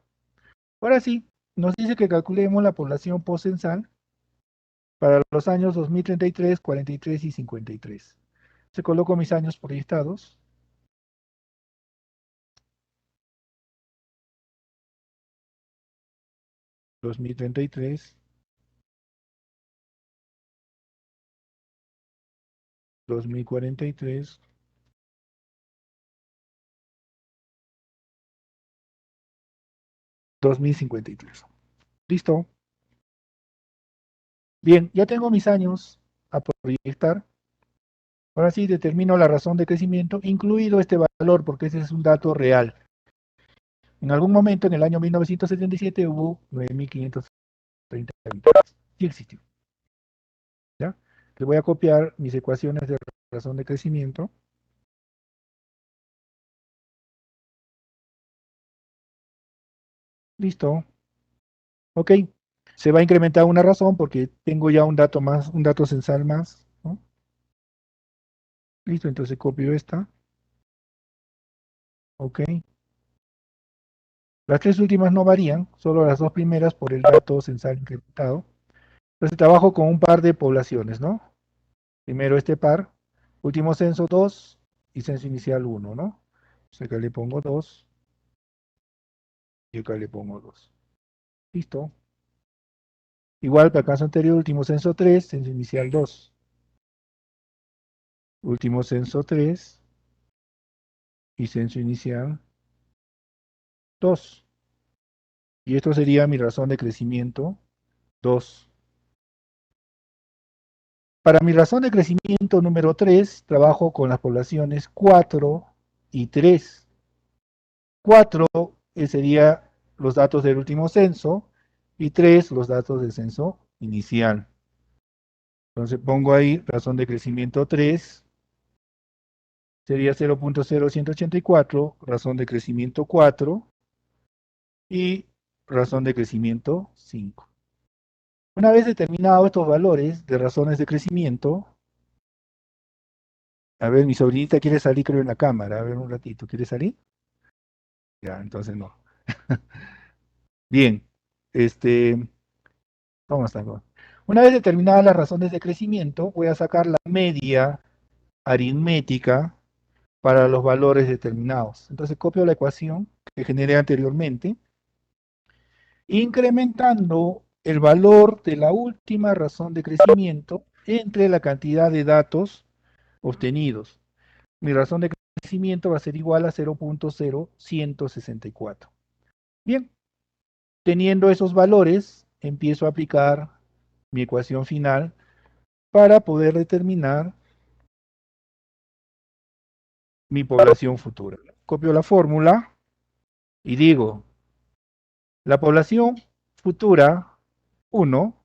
Ahora sí, nos dice que calculemos la población postcensal para los años 2033, 43 y 53. Se coloco mis años proyectados. 2033, 2043, 2053. Listo. Bien, ya tengo mis años a proyectar. Ahora sí determino la razón de crecimiento, incluido este valor, porque ese es un dato real. En algún momento, en el año 1977, hubo 9.530 habitantes. Sí existió. ¿Ya? Les voy a copiar mis ecuaciones de razón de crecimiento. Listo. Ok. Se va a incrementar una razón porque tengo ya un dato más, un dato censal más, ¿no? Listo, entonces copio esta. Ok. Las tres últimas no varían, solo las dos primeras por el dato censal incrementado. Entonces trabajo con un par de poblaciones, ¿no? Primero este par, último censo 2 y censo inicial 1, ¿no? Entonces acá le pongo 2 y acá le pongo 2. Listo. Igual para el caso anterior, último censo 3, censo inicial 2. Último censo 3 y censo inicial 2. Y esto sería mi razón de crecimiento 2. Para mi razón de crecimiento número 3, trabajo con las poblaciones 4 y 3. 4 sería los datos del último censo y 3 los datos del censo inicial. Entonces pongo ahí razón de crecimiento 3, sería 0.0184, razón de crecimiento 4 y razón de crecimiento 5. Una vez determinados estos valores de razones de crecimiento, a ver, mi sobrinita quiere salir, creo, en la cámara. A ver, un ratito, ¿quiere salir? Ya, entonces no. Bien, ¿cómo está? Una vez determinadas las razones de crecimiento, voy a sacar la media aritmética para los valores determinados. Entonces copio la ecuación que generé anteriormente, incrementando el valor de la última razón de crecimiento entre la cantidad de datos obtenidos. Mi razón de crecimiento va a ser igual a 0.0164. Bien, teniendo esos valores, empiezo a aplicar mi ecuación final para poder determinar mi población futura. Copio la fórmula y digo, la población futura 1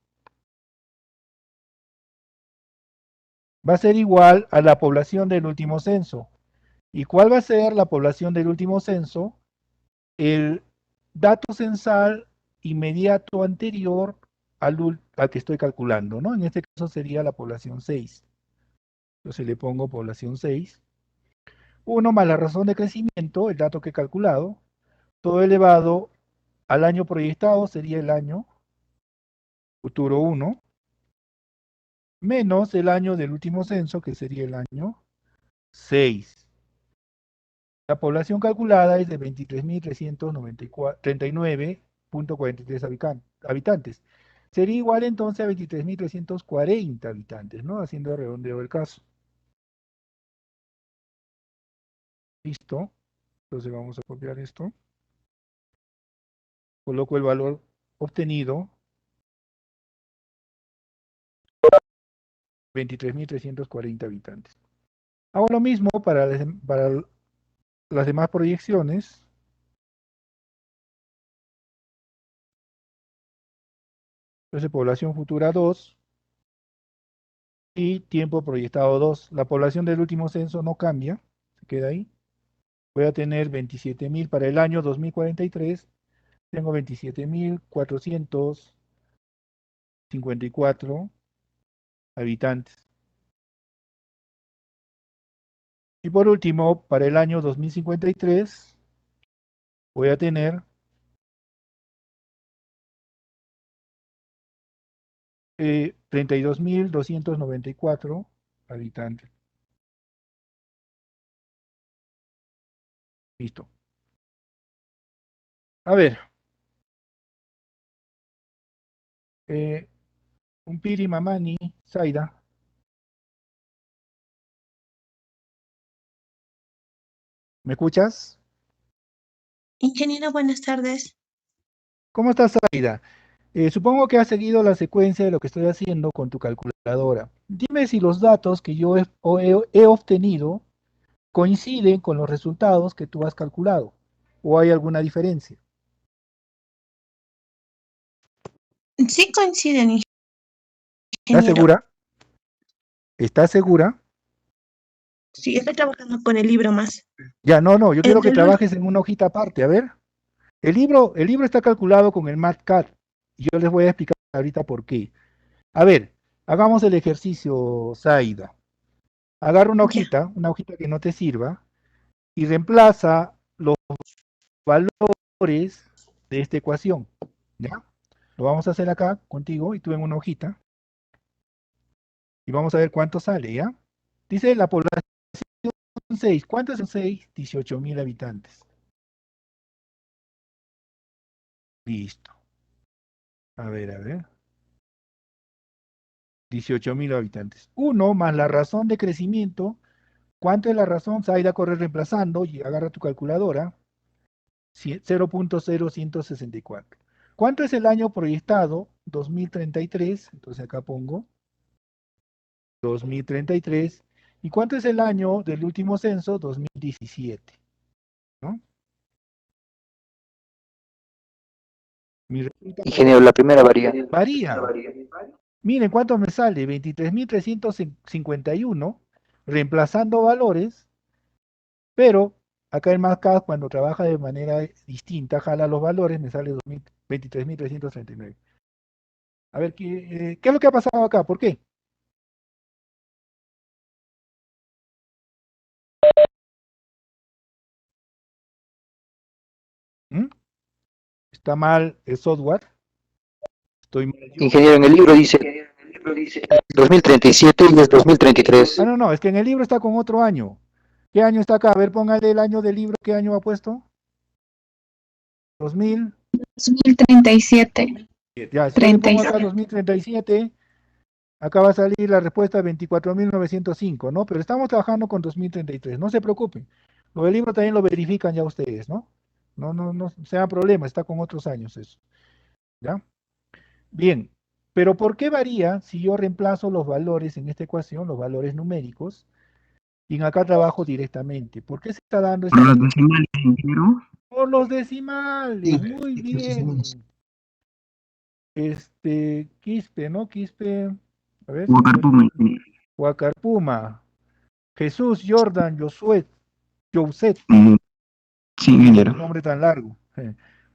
va a ser igual a la población del último censo. ¿Y cuál va a ser la población del último censo? El dato censal inmediato anterior al que estoy calculando, ¿no? En este caso sería la población 6. Entonces le pongo población 6. 1 más la razón de crecimiento, el dato que he calculado, todo elevado al año proyectado sería el año futuro 1, menos el año del último censo, que sería el año 6. La población calculada es de 23.339.43 habitantes. Sería igual entonces a 23.340 habitantes, ¿no? Haciendo el redondeo del caso. Listo. Entonces vamos a copiar esto. Coloco el valor obtenido, 23.340 habitantes. Hago lo mismo para las demás proyecciones. Entonces, población futura 2 y tiempo proyectado 2. La población del último censo no cambia, se queda ahí. voy a tener 27.000 para el año 2043. Tengo 27.454 habitantes. Y por último, para el año 2053, voy a tener 32.294 habitantes. Listo. A ver. Un Piri Mamani, Zaida. ¿Me escuchas? Ingeniero, buenas tardes. ¿Cómo estás, Zaida? Supongo que has seguido la secuencia de lo que estoy haciendo con tu calculadora. Dime si los datos que yo he obtenido coinciden con los resultados que tú has calculado o hay alguna diferencia. Sí coinciden, ¿Estás ingeniero. segura? ¿Estás segura? Sí, estoy trabajando con el libro más. Ya, no, yo quiero que Entre los... trabajes en una hojita aparte. A ver, el libro está calculado con el MathCAD y yo les voy a explicar ahorita por qué. A ver, hagamos el ejercicio, Zaida. Agarra Ya. una hojita que no te sirva, y reemplaza los valores de esta ecuación. ¿Ya? Lo vamos a hacer acá contigo y tú en una hojita. Y vamos a ver cuánto sale, ¿ya? Dice la población 6. ¿Cuántos son 6? 18.000 habitantes. Listo. A ver. 18.000 habitantes. 1 más la razón de crecimiento. ¿Cuánto es la razón? Zaida, corre reemplazando y agarra tu calculadora. 0.0164. ¿Cuánto es el año proyectado? 2033. Entonces acá pongo 2033. ¿Y cuánto es el año del último censo? 2017. ¿No? Mi resultado Ingeniero, la primera varía. varía. Miren cuánto me sale. 23.351. Reemplazando valores. Pero acá en MathCAD, cuando trabaja de manera distinta, jala los valores, me sale 23.339. A ver, ¿qué es lo que ha pasado acá? ¿Por qué? ¿Mm? ¿Está mal el software? ¿Estoy mal yo? Ingeniero, en el libro dice 2037 y es 2033. Ah, no, es que en el libro está con otro año. ¿Qué año está acá? A ver, póngale el año del libro. ¿Qué año ha puesto? 2000. 2037. Ya, si yo le pongo acá 37. 2037, acá va a salir la respuesta 24.905, ¿no? Pero estamos trabajando con 2033, no se preocupen. Lo del libro también lo verifican ya ustedes, ¿no? No sea problema, está con otros años eso. ¿Ya? Bien, pero ¿por qué varía si yo reemplazo los valores en esta ecuación, los valores numéricos, y en acá trabajo directamente? ¿Por qué se está dando esta Por los variación? decimales, ingeniero. Por los decimales, muy bien. Quispe, ¿no? Quispe, a ver si Huacarpuma, encuentro. ingeniero. Huacarpuma, Jesús, Jordan, Josué, Jouset, Mm, Sí, qué ingeniero. nombre tan largo.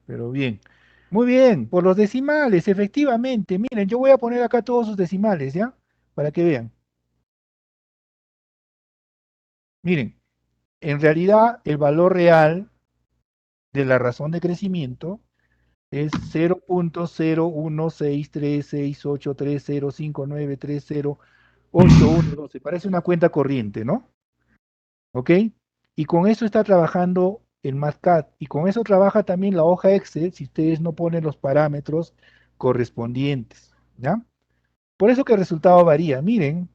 Pero bien. Muy bien, por los decimales, efectivamente. Miren, yo voy a poner acá todos sus decimales, ¿ya? Para que vean. Miren, en realidad el valor real de la razón de crecimiento es 0.016368305930812. Parece una cuenta corriente, ¿no? ¿Ok? Y con eso está trabajando el MathCAD. Y con eso trabaja también la hoja Excel si ustedes no ponen los parámetros correspondientes, ¿ya? Por eso que el resultado varía. Miren,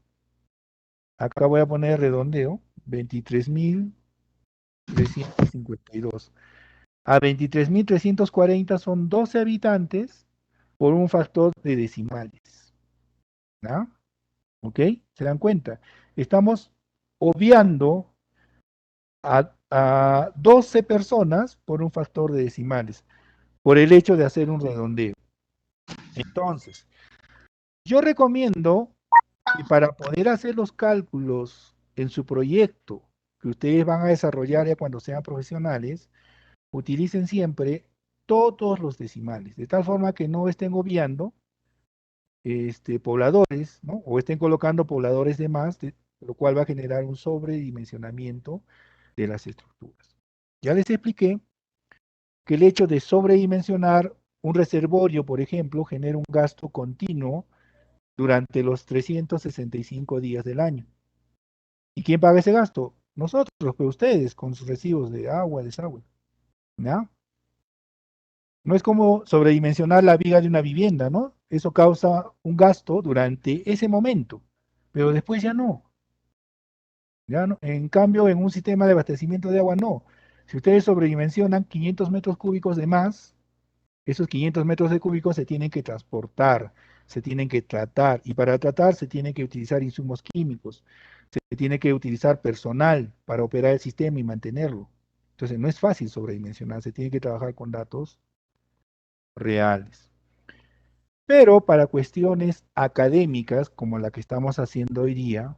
acá voy a poner redondeo, 23.352. A 23.340 son 12 habitantes por un factor de decimales. ¿Ya? ¿Ok? ¿Se dan cuenta? Estamos obviando a 12 personas por un factor de decimales, por el hecho de hacer un redondeo. Entonces, yo recomiendo que para poder hacer los cálculos en su proyecto que ustedes van a desarrollar ya cuando sean profesionales, utilicen siempre todos los decimales, de tal forma que no estén obviando pobladores, ¿no? O estén colocando pobladores de más, lo cual va a generar un sobredimensionamiento de las estructuras. Ya les expliqué que el hecho de sobredimensionar un reservorio, por ejemplo, genera un gasto continuo durante los 365 días del año. ¿Y quién paga ese gasto? Nosotros, pues ustedes, con sus recibos de agua, desagüe. ¿Ya? No es como sobredimensionar la viga de una vivienda, ¿no? Eso causa un gasto durante ese momento, pero después ya no. ¿Ya no? En cambio, en un sistema de abastecimiento de agua, no. Si ustedes sobredimensionan 500 metros cúbicos de más, esos 500 metros de cúbicos se tienen que transportar, se tienen que tratar, y para tratar se tienen que utilizar insumos químicos, se tiene que utilizar personal para operar el sistema y mantenerlo. Entonces no es fácil sobredimensionar, se tiene que trabajar con datos reales. Pero para cuestiones académicas, como la que estamos haciendo hoy día,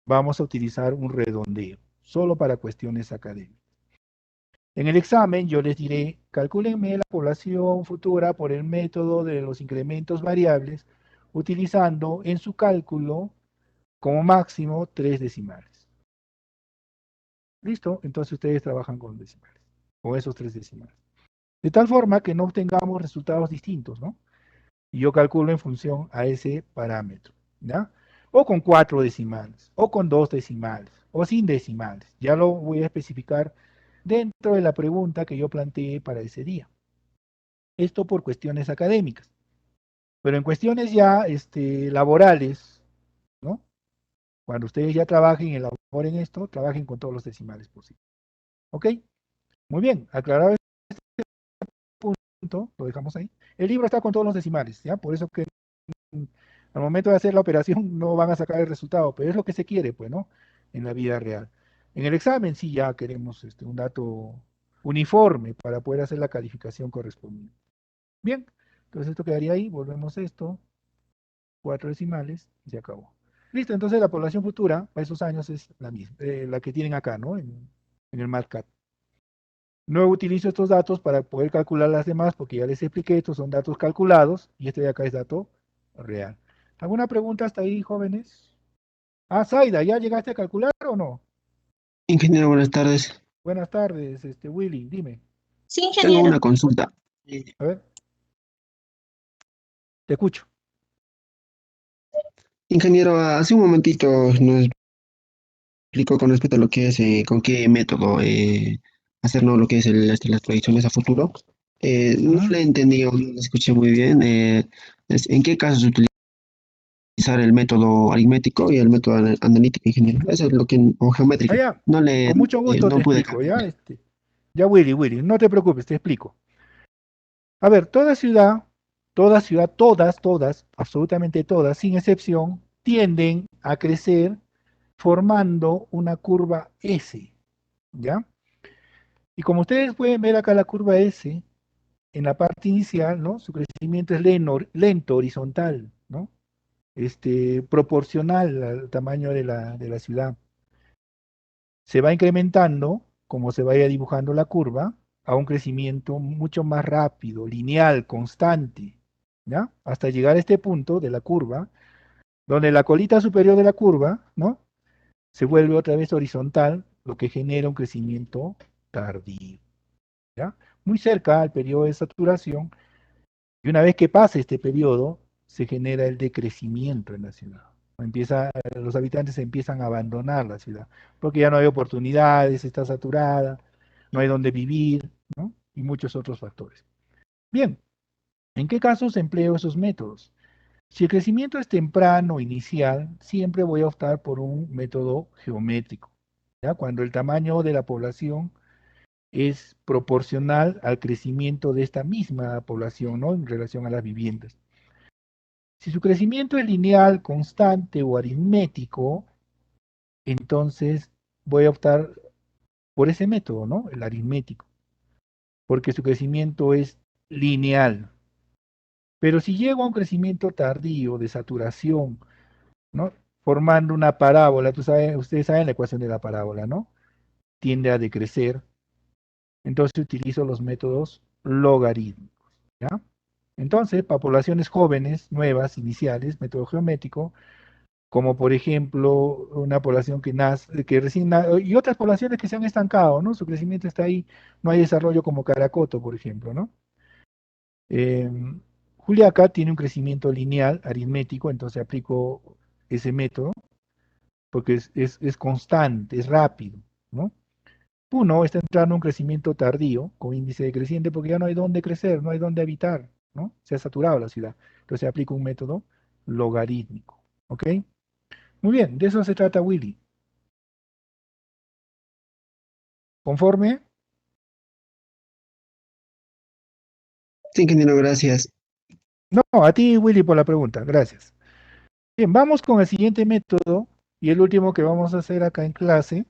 vamos a utilizar un redondeo, solo para cuestiones académicas. En el examen yo les diré, calcúlenme la población futura por el método de los incrementos variables, utilizando en su cálculo como máximo 3 decimales. ¿Listo? Entonces ustedes trabajan con decimales, con esos 3 decimales. De tal forma que no obtengamos resultados distintos, ¿no? Y yo calculo en función a ese parámetro, ¿ya? O con 4 decimales, o con 2 decimales, o sin decimales. Ya lo voy a especificar dentro de la pregunta que yo planteé para ese día. Esto por cuestiones académicas. Pero en cuestiones ya laborales, ¿no? Cuando ustedes ya trabajen y elaboren esto, trabajen con todos los decimales posibles. ¿Ok? Muy bien, aclarado este punto, lo dejamos ahí. El libro está con todos los decimales, ¿ya? Por eso que al momento de hacer la operación no van a sacar el resultado, pero es lo que se quiere, pues, ¿no? En la vida real. En el examen sí ya queremos un dato uniforme para poder hacer la calificación correspondiente. Bien, entonces esto quedaría ahí, volvemos a esto, 4 decimales y se acabó. Listo, entonces la población futura para esos años es la misma, la que tienen acá, ¿no? En el MATCAT. No utilizo estos datos para poder calcular las demás porque ya les expliqué, estos son datos calculados y este de acá es dato real. ¿Alguna pregunta hasta ahí, jóvenes? Ah, Zaida, ¿ya llegaste a calcular o no? Ingeniero, buenas tardes. Buenas tardes, Willy, dime. Sí, Tengo ingeniero. una consulta. A ver, te escucho. Ingeniero, hace un momentito nos explicó con respecto a lo que es, con qué método hacer, ¿no? Lo que es las proyecciones a futuro. No Ajá. le entendí o no le escuché muy bien. ¿En qué casos utilizar el método aritmético y el método analítico, ingeniero? Eso es lo que, o geométrico. Allá, No le, con mucho gusto te no pude explico, ¿ya? captar. Ya, Willy, no te preocupes, te explico. A ver, todas, absolutamente todas, sin excepción, tienden a crecer formando una curva S, ¿ya? Y como ustedes pueden ver acá la curva S, en la parte inicial, ¿no? Su crecimiento es lento, horizontal, ¿no? Proporcional al tamaño de la ciudad. Se va incrementando, como se vaya dibujando la curva, a un crecimiento mucho más rápido, lineal, constante, ¿ya? Hasta llegar a este punto de la curva, donde la colita superior de la curva, ¿no? Se vuelve otra vez horizontal, lo que genera un crecimiento tardío, ¿ya? Muy cerca al periodo de saturación, y una vez que pase este periodo, se genera el decrecimiento en la ciudad. Los habitantes empiezan a abandonar la ciudad, porque ya no hay oportunidades, está saturada, no hay donde vivir, ¿no? Y muchos otros factores. Bien, ¿en qué casos empleo esos métodos? Si el crecimiento es temprano, inicial, siempre voy a optar por un método geométrico, ¿ya? Cuando el tamaño de la población es proporcional al crecimiento de esta misma población, ¿no? En relación a las viviendas. Si su crecimiento es lineal, constante o aritmético, entonces voy a optar por ese método, ¿no? El aritmético, porque su crecimiento es lineal. Pero si llego a un crecimiento tardío de saturación, ¿no? Formando una parábola, ustedes saben la ecuación de la parábola, ¿no? tiende a decrecer, entonces utilizo los métodos logarítmicos, ¿ya? Entonces, para poblaciones jóvenes, nuevas, iniciales, método geométrico, como por ejemplo una población que nace, que recién y otras poblaciones que se han estancado, ¿no? Su crecimiento está ahí, no hay desarrollo como Caracoto, por ejemplo, ¿no? Juliaca tiene un crecimiento lineal, aritmético, entonces aplico ese método, porque es constante, es rápido, ¿no? Puno está entrando en un crecimiento tardío, con índice decreciente, porque ya no hay dónde crecer, no hay dónde habitar, ¿no? Se ha saturado la ciudad. Entonces aplico un método logarítmico, ¿ok? Muy bien, de eso se trata Willy. ¿Conforme? Sí, ingeniero, gracias. No, a ti Willy por la pregunta, gracias. Bien, vamos con el siguiente método y el último que vamos a hacer acá en clase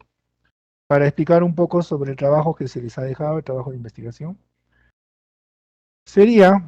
para explicar un poco sobre el trabajo que se les ha dejado, el trabajo de investigación. Sería